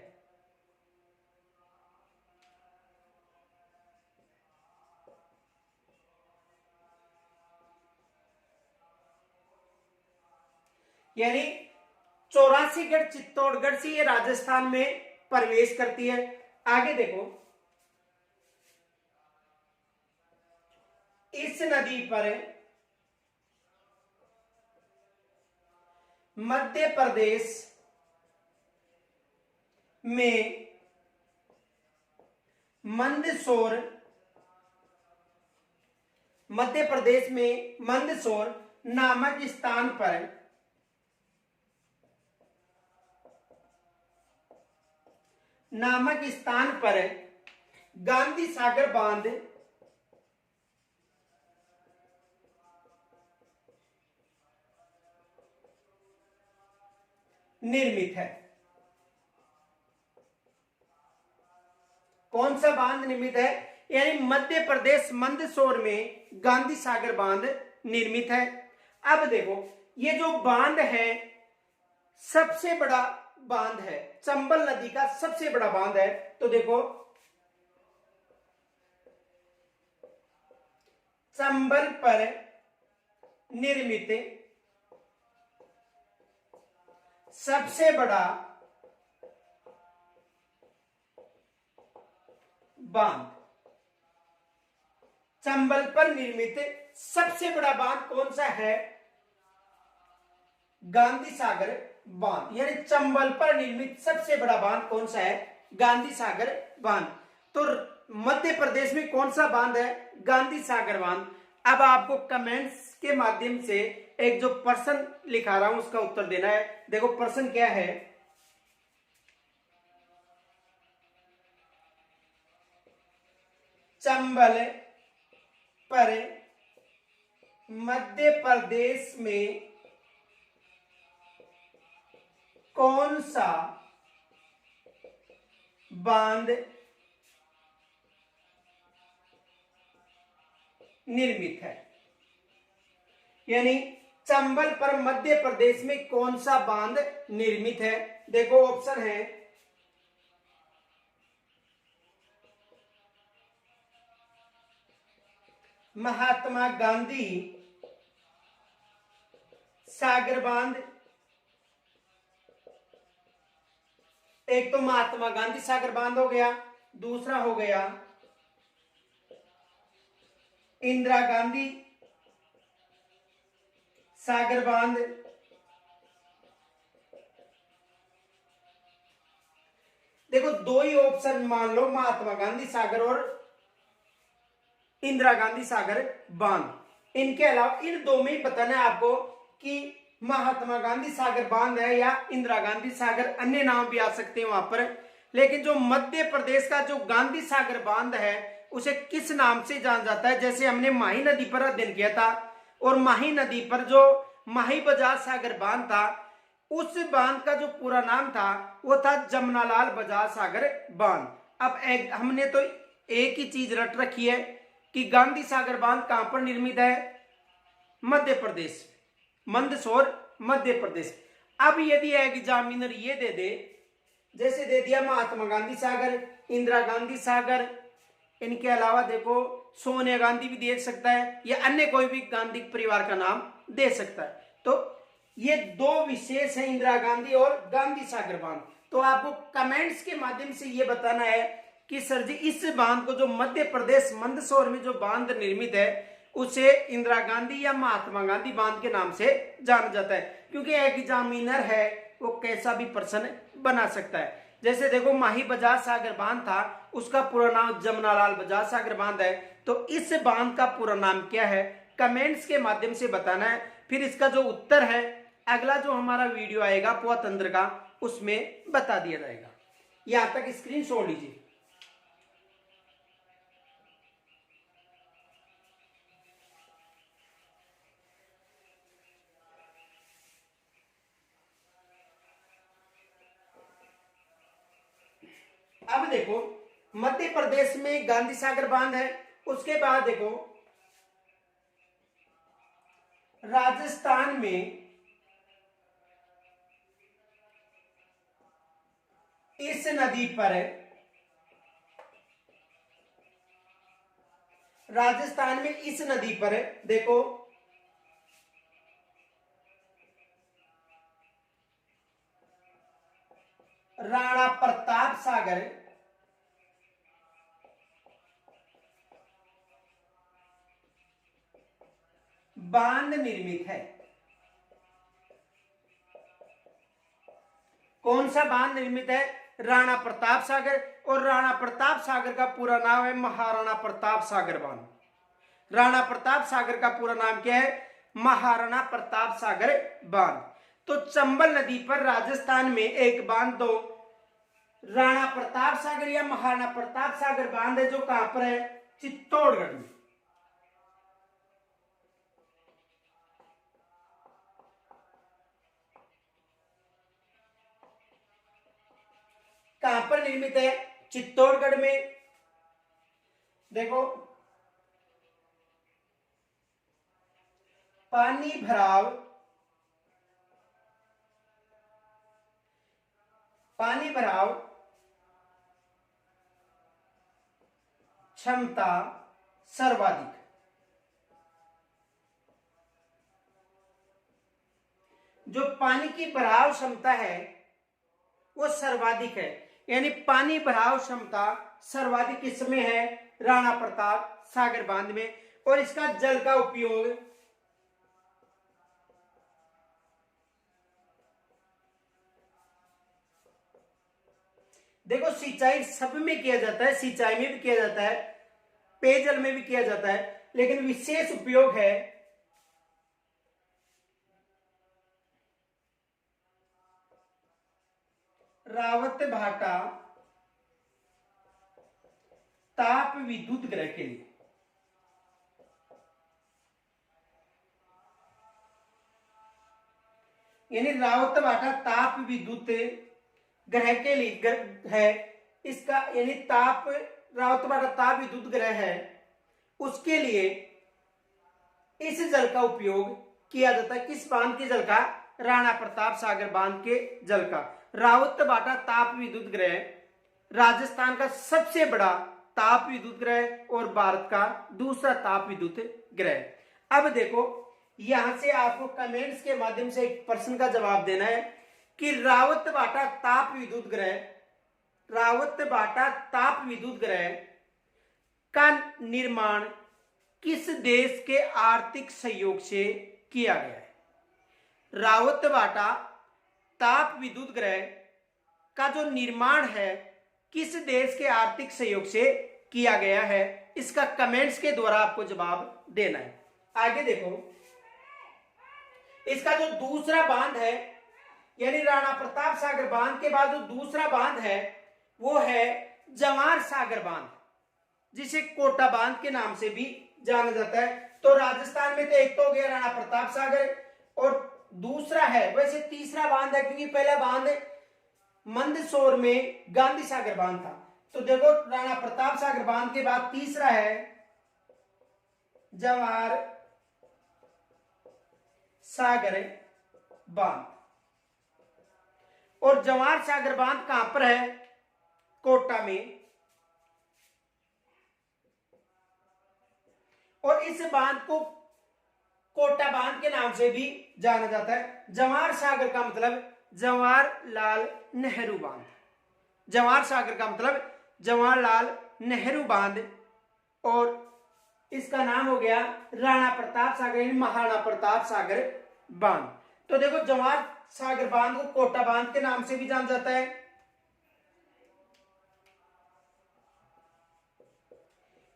यानी 84 चित्तौड़गढ़ से ये राजस्थान में प्रवेश करती है। आगे देखो, इस नदी पर मध्य प्रदेश में मंदसौर नामक स्थान पर गांधी सागर बांध निर्मित है। कौन सा बांध निर्मित है? यानी मध्य प्रदेश मंदसौर में गांधी सागर बांध निर्मित है। अब देखो, ये जो बांध है सबसे बड़ा बांध है, चंबल नदी का सबसे बड़ा बांध है। तो देखो, चंबल पर निर्मित सबसे बड़ा बांध, चंबल पर निर्मित सबसे बड़ा बांध कौन सा है? गांधी सागर बांध। यानी चंबल पर निर्मित सबसे बड़ा बांध कौन सा है? गांधी सागर बांध। तो मध्य प्रदेश में कौन सा बांध है? गांधी सागर बांध। अब आपको कमेंट्स के माध्यम से एक जो प्रश्न लिखा रहा हूं उसका उत्तर देना है। देखो प्रश्न क्या है, चंबल पर मध्य प्रदेश में कौन सा बांध निर्मित है? यानी चंबल पर मध्य प्रदेश में कौन सा बांध निर्मित है? देखो ऑप्शन है महात्मा गांधी सागर बांध। एक तो महात्मा गांधी सागर बांध हो गया, दूसरा हो गया इंदिरा गांधी सागर बांध। देखो दो ही ऑप्शन मान लो, महात्मा गांधी सागर और इंदिरा गांधी सागर बांध। इनके अलावा इन दो में ही बताना है आपको कि महात्मा गांधी सागर बांध है या इंदिरा गांधी सागर, अन्य नाम भी आ सकते हैं वहां पर। लेकिन जो मध्य प्रदेश का जो गांधी सागर बांध है उसे किस नाम से जाना जाता है? जैसे हमने माही नदी पर अध्ययन किया था, और माही नदी पर जो माही बजाज सागर बांध था, उस बांध का जो पूरा नाम था वो था जमनालाल बजाज सागर बांध। अब हमने तो एक ही चीज रट रखी है कि गांधी सागर बांध कहां पर निर्मित है? मध्य प्रदेश, मंदसौर मध्य प्रदेश। अब यदि एग्जामिनर ये दे दे, जैसे दे दिया महात्मा गांधी सागर, इंदिरा गांधी सागर, इनके अलावा देखो सोनिया गांधी भी दे सकता है या अन्य कोई भी गांधी परिवार का नाम दे सकता है। तो ये दो विशेष है, इंदिरा गांधी और गांधी सागर बांध। तो आपको कमेंट्स के माध्यम से ये बताना है कि सर जी इस बांध को, जो मध्य प्रदेश मंदसौर में जो बांध निर्मित है, उसे इंदिरा गांधी या महात्मा गांधी बांध के नाम से जाना जाता है। क्योंकि एग्जामिनर है वो कैसा भी प्रश्न बना सकता है। जैसे देखो माही बजाज सागर बांध था, उसका पूरा नाम जमनालाल बजाज सागर बांध है। तो इस बांध का पूरा नाम क्या है? कमेंट्स के माध्यम से बताना है। फिर इसका जो उत्तर है अगला जो हमारा वीडियो आएगा पोआ तंत्र का, उसमें बता दिया जाएगा। यहां तक स्क्रीनशॉट लीजिए। अब देखो मध्य प्रदेश में गांधी सागर बांध है, उसके बाद देखो राजस्थान में इस नदी पर, राजस्थान में इस नदी पर देखो राणा प्रताप सागर बांध निर्मित है। कौन सा बांध निर्मित है? राणा प्रताप सागर। और राणा प्रताप सागर का पूरा नाम है महाराणा प्रताप सागर बांध। राणा प्रताप सागर का पूरा नाम क्या है? महाराणा प्रताप सागर बांध। तो चंबल नदी पर राजस्थान में एक बांध तो राणा प्रताप सागर या महाराणा प्रताप सागर बांध है, जो कहां पर है? चित्तौड़गढ़ में। कहां पर निर्मित है? चित्तौड़गढ़ में। देखो पानी भराव क्षमता सर्वाधिक। जो पानी की भराव क्षमता है वो सर्वाधिक है, यानी पानी भराव क्षमता सर्वाधिक किसमें है? राणा प्रताप सागर बांध में। और इसका जल का उपयोग देखो सिंचाई सब में किया जाता है, सिंचाई में भी किया जाता है, पेयजल में भी किया जाता है, लेकिन विशेष उपयोग है रावत भाटा ताप विद्युत ग्रह के लिए। यानी रावत भाटा ताप विद्युत ग्रह के लिए है इसका, यानी ताप रावत भाटा ताप विद्युत ग्रह है, उसके लिए इस जल का उपयोग किया जाता है। किस बांध के जल का? राणा प्रताप सागर बांध के जल का। रावत भाटा ताप विद्युत ग्रह राजस्थान का सबसे बड़ा ताप विद्युत ग्रह और भारत का दूसरा ताप विद्युत ग्रह। अब देखो यहां से आपको कमेंट्स के माध्यम से एक प्रश्न का जवाब देना है कि रावत भाटा ताप विद्युत ग्रह का निर्माण किस देश के आर्थिक सहयोग से किया गया है? रावत भाटा ताप विद्युत ग्रह का जो निर्माण है किस देश के आर्थिक सहयोग से किया गया है? इसका कमेंट्स के द्वारा आपको जवाब देना है। आगे देखो इसका जो दूसरा बांध है, यानी राणा प्रताप सागर बांध के बाद जो दूसरा बांध है वो है जवाहर सागर बांध, जिसे कोटा बांध के नाम से भी जाना जाता है। तो राजस्थान में तो एक तो हो गया राणा प्रताप सागर, और दूसरा है, वैसे तीसरा बांध है क्योंकि पहला बांध मंदसौर में गांधी सागर बांध था। तो देखो राणा प्रताप सागर बांध के बाद तीसरा है जवाहर सागर बांध। और जवाहर सागर बांध कहां पर है? कोटा में। और इस बांध को कोटा बांध के नाम से भी जाना जाता है। जवाहर सागर का मतलब जवाहरलाल नेहरू बांध। जवाहर सागर का मतलब जवाहरलाल नेहरू बांध, और इसका नाम हो गया राणा प्रताप सागर यानी महाराणा प्रताप सागर बांध। तो देखो जवाहर सागर बांध को कोटा बांध के नाम से भी जाना जाता है।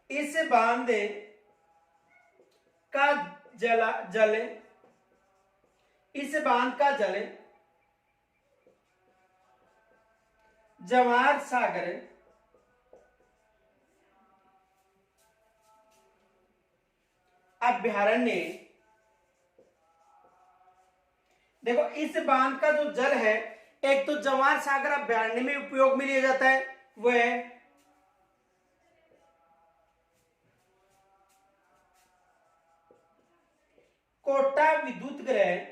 इस बांध का जल इस बांध का जल जवाहर सागर अभ्यारण्य, देखो इस बांध का जो जल है एक तो जवाहर सागर अभ्यारण्य में उपयोग में लिया जाता है, वो है कोटा विद्युत ग्रह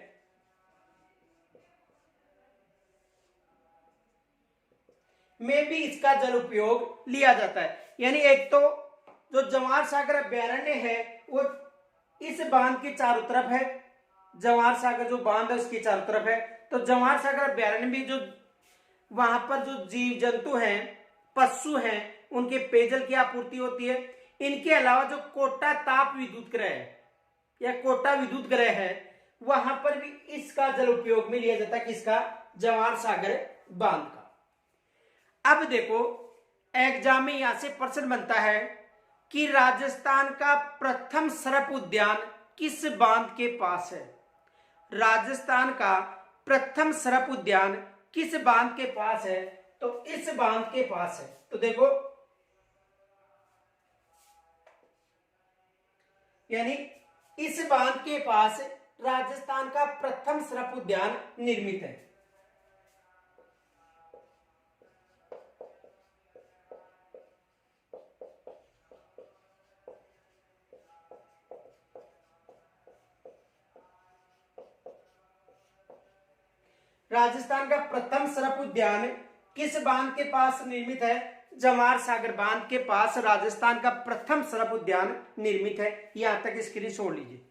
में भी इसका जल उपयोग लिया जाता है। यानी एक तो जो जवाहर सागर अभ्यारण्य है वो इस बांध के चारों तरफ है, जवाहर सागर जो बांध है उसके चारों तरफ है। तो जवाहर सागर अभ्यारण्य में जो वहां पर जो जीव जंतु हैं, पशु हैं, उनके पेयजल की आपूर्ति होती है। इनके अलावा जो कोटा ताप विद्युत ग्रह है या कोटा विद्युत ग्रह है, वहां पर भी इसका जल उपयोग में लिया जाता है, किसका? जवाहर सागर बांध का। अब देखो एग्जाम में यहां से प्रश्न बनता है कि राजस्थान का प्रथम सर्प उद्यान किस बांध के पास है? राजस्थान का प्रथम सर्प उद्यान किस बांध के पास है? तो इस बांध के पास है। तो देखो यानी इस बांध के पास राजस्थान का प्रथम सर्प उद्यान निर्मित है। राजस्थान का प्रथम सर्प उद्यान किस बांध के पास निर्मित है? जवाहर सागर बांध के पास राजस्थान का प्रथम सर्प उद्यान निर्मित है। यहां तक स्क्रीन छोड़ लीजिए।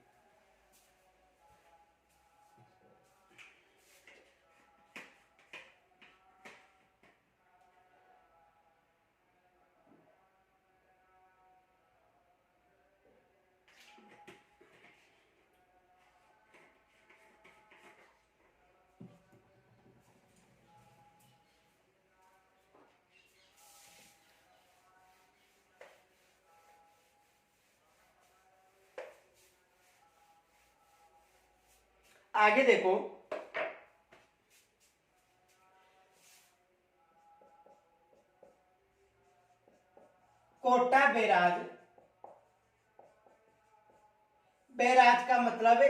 आगे देखो कोटा बैराज। बैराज का मतलब है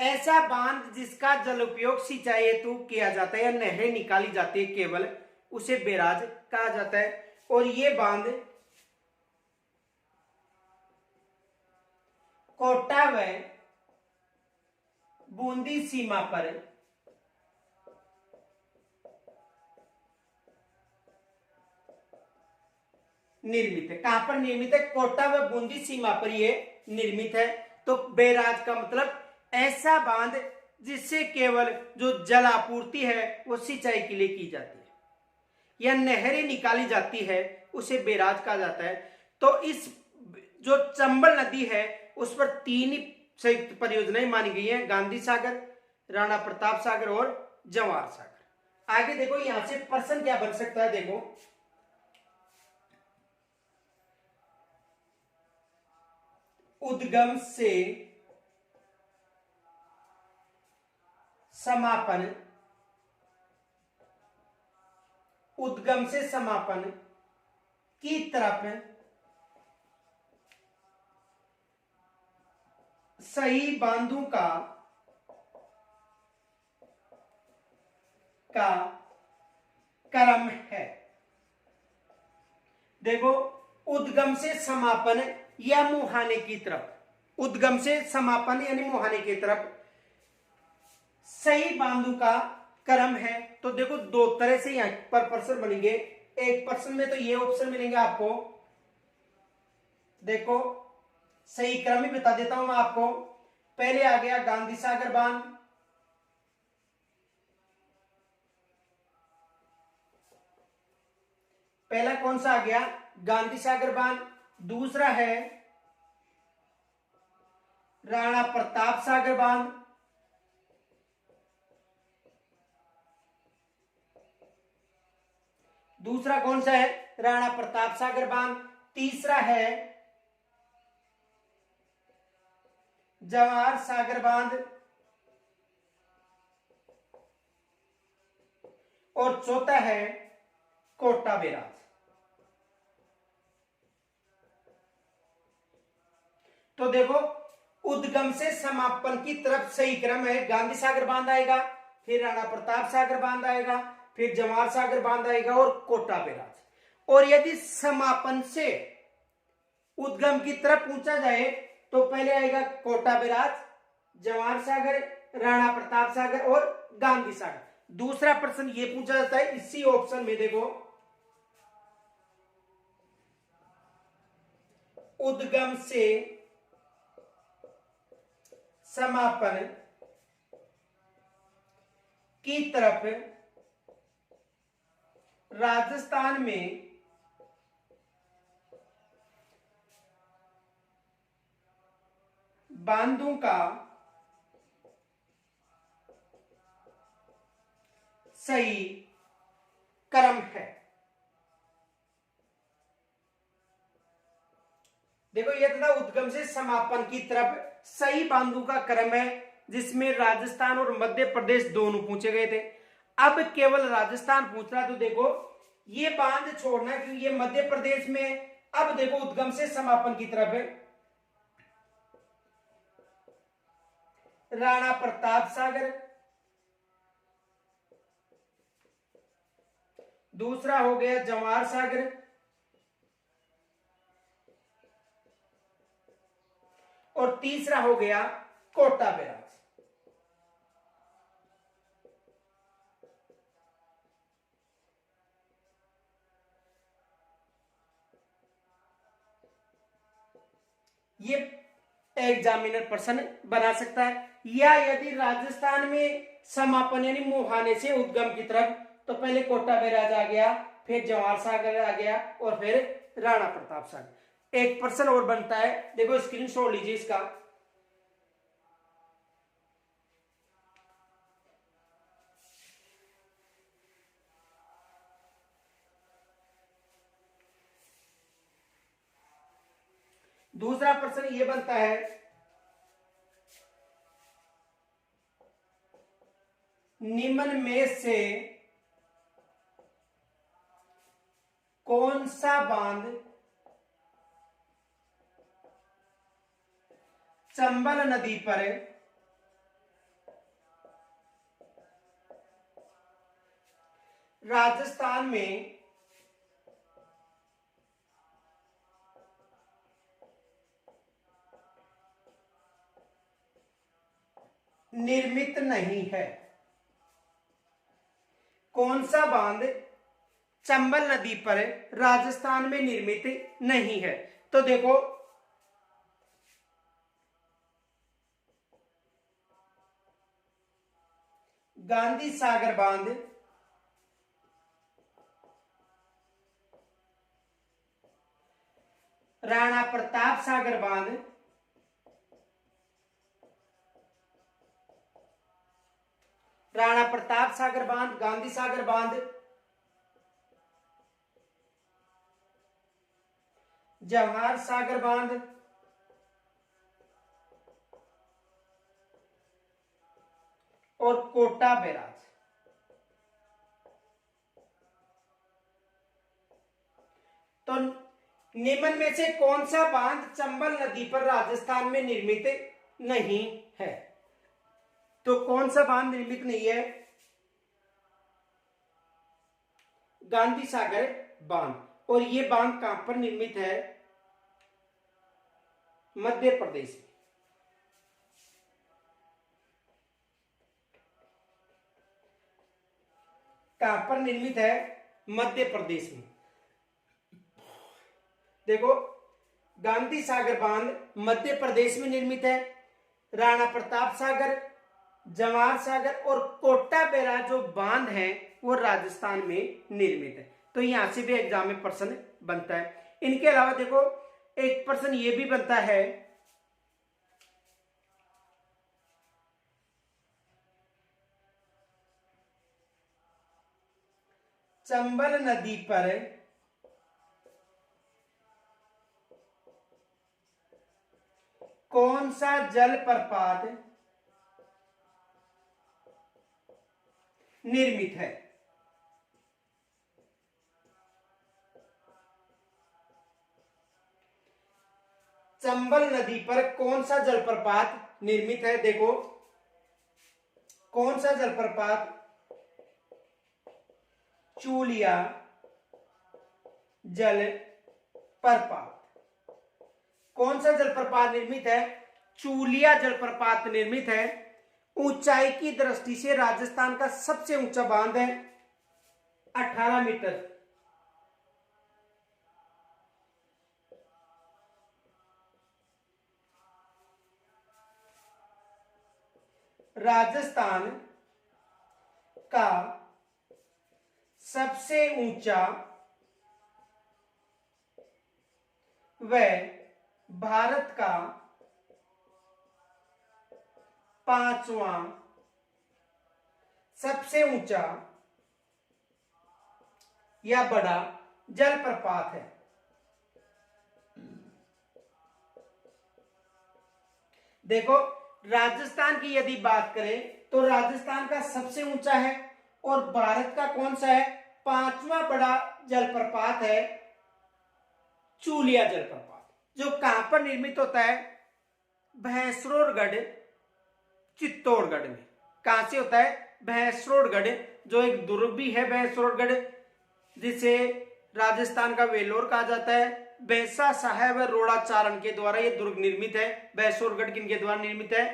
ऐसा बांध जिसका जल उपयोग सिंचाई हेतु किया जाता है या नहरें निकाली जाती है केवल, उसे बैराज कहा जाता है। और ये बांध कोटा व बूंदी सीमा पर निर्मित है। कहां पर निर्मित है? कोटा व बूंदी सीमा पर ये निर्मित है। तो बैराज का मतलब ऐसा बांध जिससे केवल जो जल आपूर्ति है वो सिंचाई के लिए की जाती है या नहरें निकाली जाती है, उसे बैराज कहा जाता है। तो इस जो चंबल नदी है उस पर 3 संयुक्त परियोजनाएं मानी गई हैं, गांधी सागर, राणा प्रताप सागर और जवाहर सागर। आगे देखो यहां से प्रश्न क्या बन सकता है। देखो उद्गम से समापन, उद्गम से समापन की तरफ सही बांधों का क्रम है। देखो उद्गम से समापन या मुहाने की तरफ, उद्गम से समापन यानी मुहाने की तरफ सही बांधों का क्रम है। तो देखो 2 तरह से यहां पर प्रश्न बनेंगे। एक प्रश्न में तो ये ऑप्शन मिलेंगे आपको, देखो सही क्रम ही बता देता हूं मैं आपको। पहले आ गया गांधी सागर बांध, पहला कौन सा आ गया? गांधी सागर बांध। दूसरा है राणा प्रताप सागर बांध। दूसरा कौन सा है? राणा प्रताप सागर बांध। तीसरा है जवाहर सागर बांध और चौथा है कोटा बैराज। तो देखो उद्गम से समापन की तरफ सही क्रम है, गांधी सागर बांध आएगा, फिर राणा प्रताप सागर बांध आएगा, फिर जवाहर सागर बांध आएगा और कोटा बैराज। और यदि समापन से उद्गम की तरफ पूछा जाए तो पहले आएगा कोटा बैराज, जवाहर सागर, राणा प्रताप सागर और गांधी सागर। दूसरा प्रश्न ये पूछा जाता है इसी ऑप्शन में, देखो उद्गम से समापन की तरफ राजस्थान में बांधों का सही क्रम है। देखो ये था उद्गम से समापन की तरफ सही बांधों का क्रम है, जिसमें राजस्थान और मध्य प्रदेश दोनों पूछे गए थे। अब केवल राजस्थान पूछ रहा, तो देखो ये बांध छोड़ना क्योंकि ये मध्य प्रदेश में। अब देखो उद्गम से समापन की तरफ है राणा प्रताप सागर, दूसरा हो गया जवाहर सागर और तीसरा हो गया कोटा बैराज। ये एग्जामिनर प्रश्न बना सकता है। या यदि राजस्थान में समापन यानी मुहाने से उद्गम की तरफ, तो पहले कोटा बैराज आ गया, फिर जवाहर सागर आ गया और फिर राणा प्रताप सागर। एक प्रश्न और बनता है, देखो स्क्रीनशॉट लीजिए इसका। दूसरा प्रश्न ये बनता है, निम्न में से कौन सा बांध चंबल नदी पर राजस्थान में निर्मित नहीं है? कौन सा बांध चंबल नदी पर राजस्थान में निर्मित नहीं है? तो देखो गांधी सागर बांध, राणा प्रताप सागर बांध, राणा प्रताप सागर बांध, गांधी सागर बांध, जवाहर सागर बांध और कोटा बैराज। तो निम्न में से कौन सा बांध चंबल नदी पर राजस्थान में निर्मित नहीं है? तो कौन सा बांध निर्मित नहीं है? गांधी सागर बांध। और ये बांध कहां पर निर्मित है? मध्य प्रदेश में। कहां पर निर्मित है? मध्य प्रदेश में। देखो गांधी सागर बांध मध्य प्रदेश में निर्मित है, राणा प्रताप सागर, जवाहर सागर और कोटा बैराज जो बांध है वो राजस्थान में निर्मित है। तो यहां से भी एग्जाम में प्रश्न बनता है। इनके अलावा देखो एक प्रश्न ये भी बनता है, चंबल नदी पर कौन सा जलप्रपात निर्मित है? चंबल नदी पर कौन सा जलप्रपात निर्मित है? देखो कौन सा जलप्रपात? चूलिया जलप्रपात। कौन सा जलप्रपात निर्मित है? चूलिया जलप्रपात निर्मित है। ऊंचाई की दृष्टि से राजस्थान का सबसे ऊंचा बांध है 18 मीटर। राजस्थान का सबसे ऊंचा व भारत का 5वां सबसे ऊंचा या बड़ा जलप्रपात है। देखो, राजस्थान की यदि बात करें तो राजस्थान का सबसे ऊंचा है और भारत का कौन सा है, 5वां बड़ा जलप्रपात है चूलिया जलप्रपात, जो कहां पर निर्मित होता है, भैंसरोडगढ़ चित्तौड़गढ़ में। कहां से होता है, भैंसरोडगढ़, जो एक दुर्ग भी है भैंसरोडगढ़, जिसे राजस्थान का वेलोर कहा जाता है। बैसा साहब व रोड़ाचारण के द्वारा यह दुर्ग निर्मित है। भैंसरोडगढ़ किनके द्वारा निर्मित है,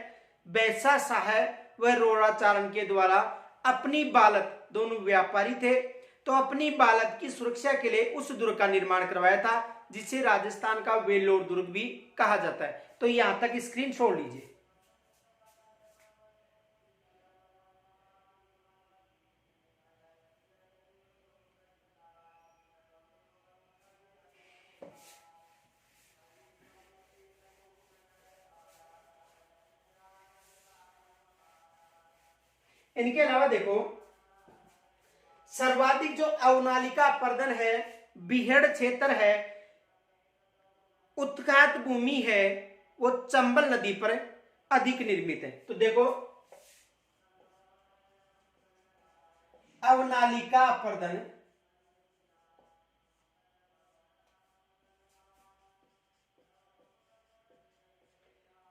बैसा साहब व रोड़ाचारण के द्वारा। अपनी बालत, दोनों व्यापारी थे, तो अपनी बालत की सुरक्षा के लिए उस दुर्ग का निर्माण करवाया था, जिसे राजस्थान का वेलोर दुर्ग भी कहा जाता है। तो यहां तक स्क्रीन छोड़ लीजिए। इनके अलावा देखो, सर्वाधिक जो अवनालिका अपर्दन है, बीहड़ क्षेत्र है, उत्खात भूमि है, वो चंबल नदी पर अधिक निर्मित है। तो देखो, अवनालिका अपर्दन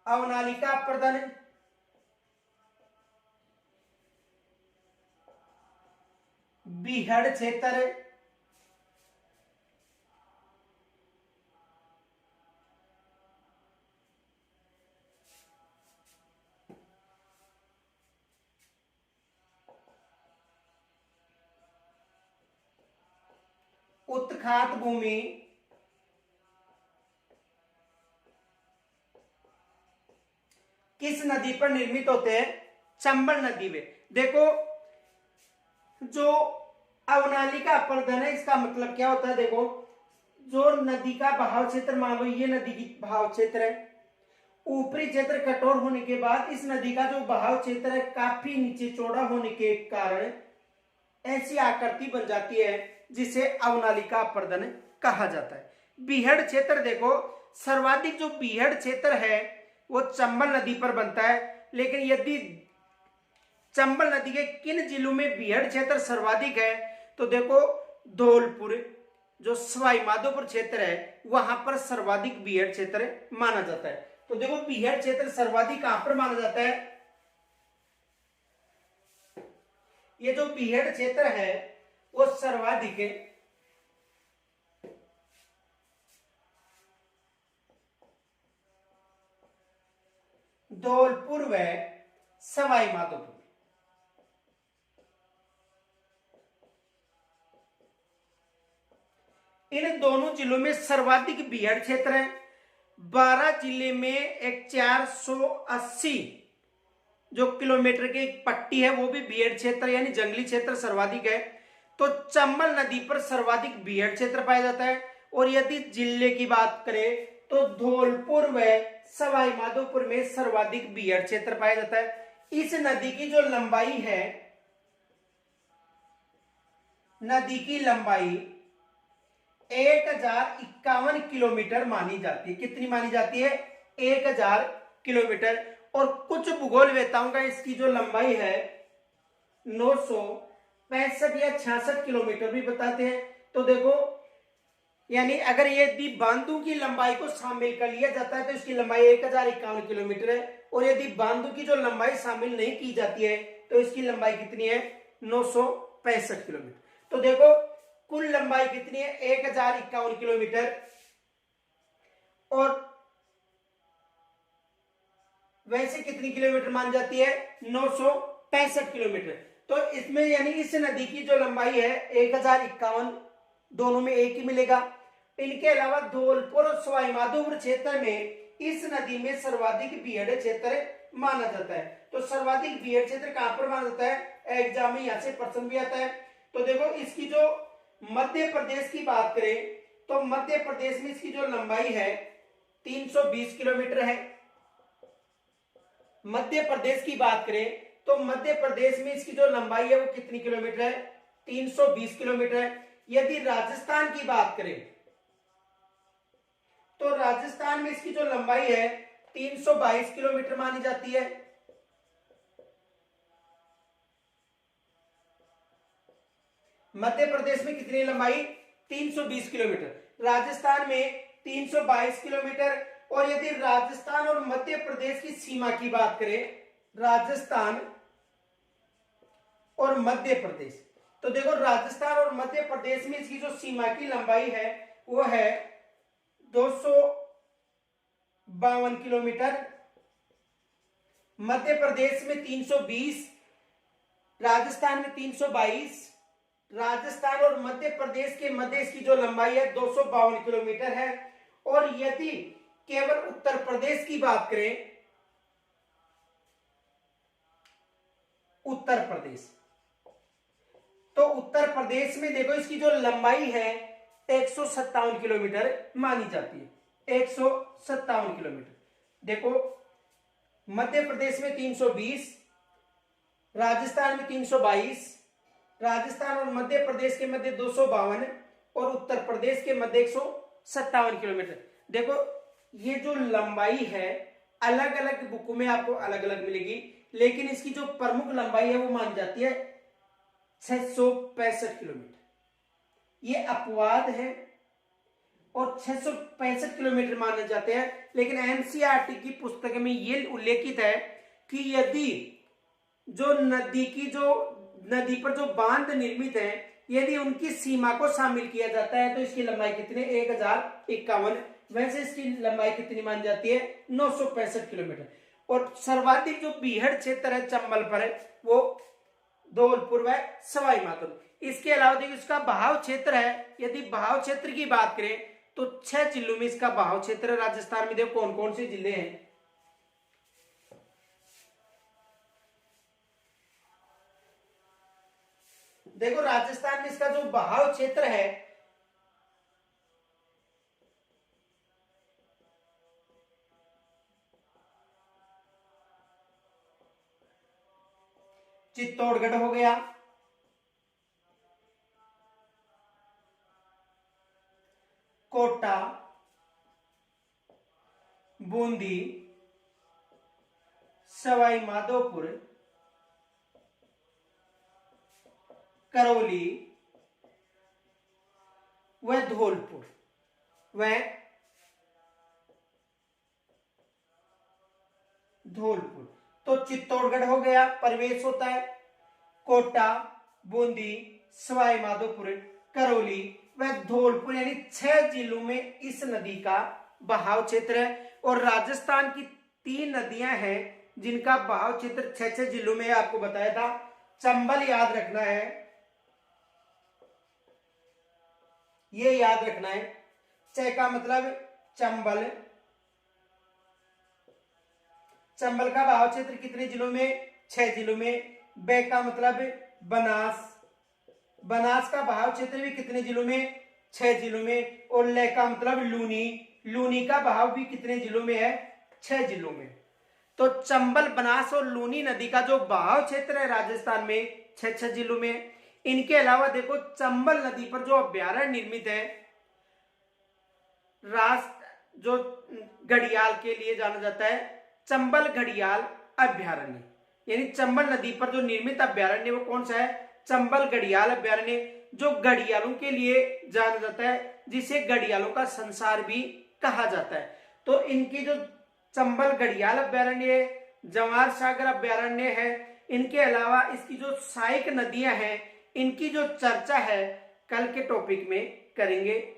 अवनालिका अपर्दन बीहड़ क्षेत्र, उत्खात भूमि, किस नदी पर निर्मित होते हैं, चंबल नदी में। देखो, जो अवनालिका अपर्दन है, इसका मतलब क्या होता है, देखो, जो नदी का बहाव क्षेत्र, मान लो ये नदी की बहाव क्षेत्र है, ऊपरी क्षेत्र कठोर होने के बाद इस नदी का जो बहाव क्षेत्र है काफी नीचे चौड़ा होने के कारण ऐसी आकृति बन जाती है, जिसे अवनालिका अपर्दन कहा जाता है। बीहड़ क्षेत्र, देखो, सर्वाधिक जो बीहड़ क्षेत्र है वो चंबल नदी पर बनता है। लेकिन यदि चंबल नदी के किन जिलों में बीहड़ क्षेत्र सर्वाधिक है, तो देखो, धौलपुर, जो सवाई माधोपुर क्षेत्र है, वहां पर सर्वाधिक बीहड़ क्षेत्र माना जाता है। तो देखो, बीहड़ क्षेत्र सर्वाधिक कहां पर माना जाता है, ये जो बीहड़ क्षेत्र है वो सर्वाधिक है धौलपुर व सवाई माधोपुर। इन दोनों जिलों में सर्वाधिक बीहड़ क्षेत्र है। 12 जिले में एक 480 जो किलोमीटर की पट्टी है वो भी बीहड़ क्षेत्र यानी जंगली क्षेत्र सर्वाधिक है। तो चंबल नदी पर सर्वाधिक बीहड़ क्षेत्र पाया जाता है। और यदि जिले की बात करें तो धौलपुर व सवाई माधोपुर में सर्वाधिक बीहड़ क्षेत्र पाया जाता है। इस नदी की जो लंबाई है, नदी की लंबाई 1051 किलोमीटर मानी जाती है। कितनी मानी जाती है, 1000 किलोमीटर। और कुछ भूगोलवेताओं का इसकी जो लंबाई है 965 या 66 किलोमीटर भी बताते हैं। तो देखो, यानी अगर यदि बांधों की लंबाई को शामिल कर लिया जाता है तो इसकी लंबाई 1051 किलोमीटर है। और यदि बांधों की जो लंबाई शामिल नहीं की जाती है तो इसकी लंबाई कितनी है, 965 किलोमीटर। तो देखो, कुल लंबाई कितनी है, 1051 किलोमीटर। और वैसे कितनी किलोमीटर मान जाती है? 965 किलोमीटर। तो इसमें यानी इस नदी की जो लंबाई है 1051, दोनों में एक ही मिलेगा। इनके अलावा धौलपुर और सवाई माधोपुर क्षेत्र में इस नदी में सर्वाधिक बीहड़ क्षेत्र माना जाता है। तो सर्वाधिक बीहड़ क्षेत्र कहां पर माना जाता है? एग्जाम में यहां से प्रश्न भी आता है। तो देखो इसकी जो मध्य प्रदेश की बात करें तो मध्य प्रदेश में इसकी जो लंबाई है 320 किलोमीटर है। मध्य प्रदेश की बात करें तो मध्य प्रदेश में इसकी जो लंबाई है वो कितनी किलोमीटर है? 320 किलोमीटर है। यदि राजस्थान की बात करें तो राजस्थान में इसकी जो लंबाई है 322 किलोमीटर मानी जाती है। मध्य प्रदेश में कितनी लंबाई? 320 किलोमीटर, राजस्थान में 322 किलोमीटर। और यदि राजस्थान और मध्य प्रदेश की सीमा की बात करें, राजस्थान और मध्य प्रदेश, तो देखो राजस्थान और मध्य प्रदेश में इसकी जो सीमा की लंबाई है वो है 252 किलोमीटर। मध्य प्रदेश में 320, राजस्थान में 322। राजस्थान और मध्य प्रदेश के मध्य इसकी जो लंबाई है 252 किलोमीटर है। और यदि केवल उत्तर प्रदेश की बात करें, उत्तर प्रदेश, तो उत्तर प्रदेश में देखो इसकी जो लंबाई है 157 किलोमीटर मानी जाती है। 157 किलोमीटर। देखो मध्य प्रदेश में 320, राजस्थान में 322, राजस्थान और मध्य प्रदेश के मध्य 252 और उत्तर प्रदेश के मध्य 157 किलोमीटर। देखो ये जो लंबाई है अलग अलग बुकों में आपको अलग अलग मिलेगी, लेकिन इसकी जो प्रमुख लंबाई है वो मानी जाती है 665 किलोमीटर। ये अपवाद है और 665 किलोमीटर माने जाते हैं। लेकिन एनसीईआरटी की पुस्तक में ये उल्लेखित है कि यदि जो नदी पर जो बांध निर्मित है, यदि उनकी सीमा को शामिल किया जाता है तो इसकी लंबाई कितनी? 1051। वैसे इसकी लंबाई कितनी मानी जाती है? 965 किलोमीटर। और सर्वाधिक जो बीहड़ क्षेत्र है चंबल पर है वो धौलपुर व सवाई माधोपुर। इसके अलावा देखिए इसका बहाव क्षेत्र है, यदि बहाव क्षेत्र की बात करें तो 6 जिलों में इसका बहाव क्षेत्र है। राजस्थान में देखो कौन कौन से जिले हैं। देखो राजस्थान में इसका जो बहाव क्षेत्र है चित्तौड़गढ़ हो गया, कोटा, बूंदी, सवाई माधोपुर, करौली व धौलपुर तो चित्तौड़गढ़ हो गया, प्रवेश होता है कोटा, बूंदी, सवाई माधोपुर, करौली व धौलपुर, यानी 6 जिलों में इस नदी का बहाव क्षेत्र है। और राजस्थान की 3 नदियां हैं जिनका बहाव क्षेत्र 6 जिलों में आपको बताया था। चंबल याद रखना है, ये याद रखना है। च का मतलब चंबल, चंबल का बहाव क्षेत्र कितने जिलों में? 6 जिलों में। बे का मतलब बनास, बनास का बहाव क्षेत्र भी कितने जिलों में? 6 जिलों में। और ले का मतलब लूनी, लूनी का बहाव भी कितने जिलों में है? 6 जिलों में। तो चंबल, बनास और लूनी नदी का जो बहाव क्षेत्र है राजस्थान में 6 जिलों में। इनके अलावा देखो चंबल नदी पर जो अभ्यारण्य निर्मित है, राष्ट्र जो घड़ियाल के लिए जाना जाता है, चंबल घड़ियाल अभ्यारण्य, यानी चंबल नदी पर जो निर्मित अभ्यारण्य वो कौन सा है? चंबल घड़ियाल अभ्यारण्य, जो घड़ियालों के लिए जाना जाता है, जिसे घड़ियालों का संसार भी कहा जाता है। तो इनकी जो चंबल घड़ियाल अभ्यारण्य, जवाहर सागर अभ्यारण्य है, इनके अलावा इसकी जो सहायक नदियां हैं इनकी जो चर्चा है कल के टॉपिक में करेंगे।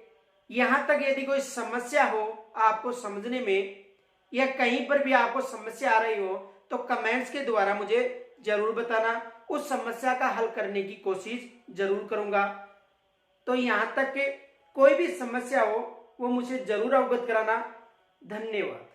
यहां तक यदि कोई समस्या हो आपको समझने में या कहीं पर भी आपको समस्या आ रही हो तो कमेंट्स के द्वारा मुझे जरूर बताना, उस समस्या का हल करने की कोशिश जरूर करूंगा। तो यहां तक कि कोई भी समस्या हो वो मुझे जरूर अवगत कराना। धन्यवाद।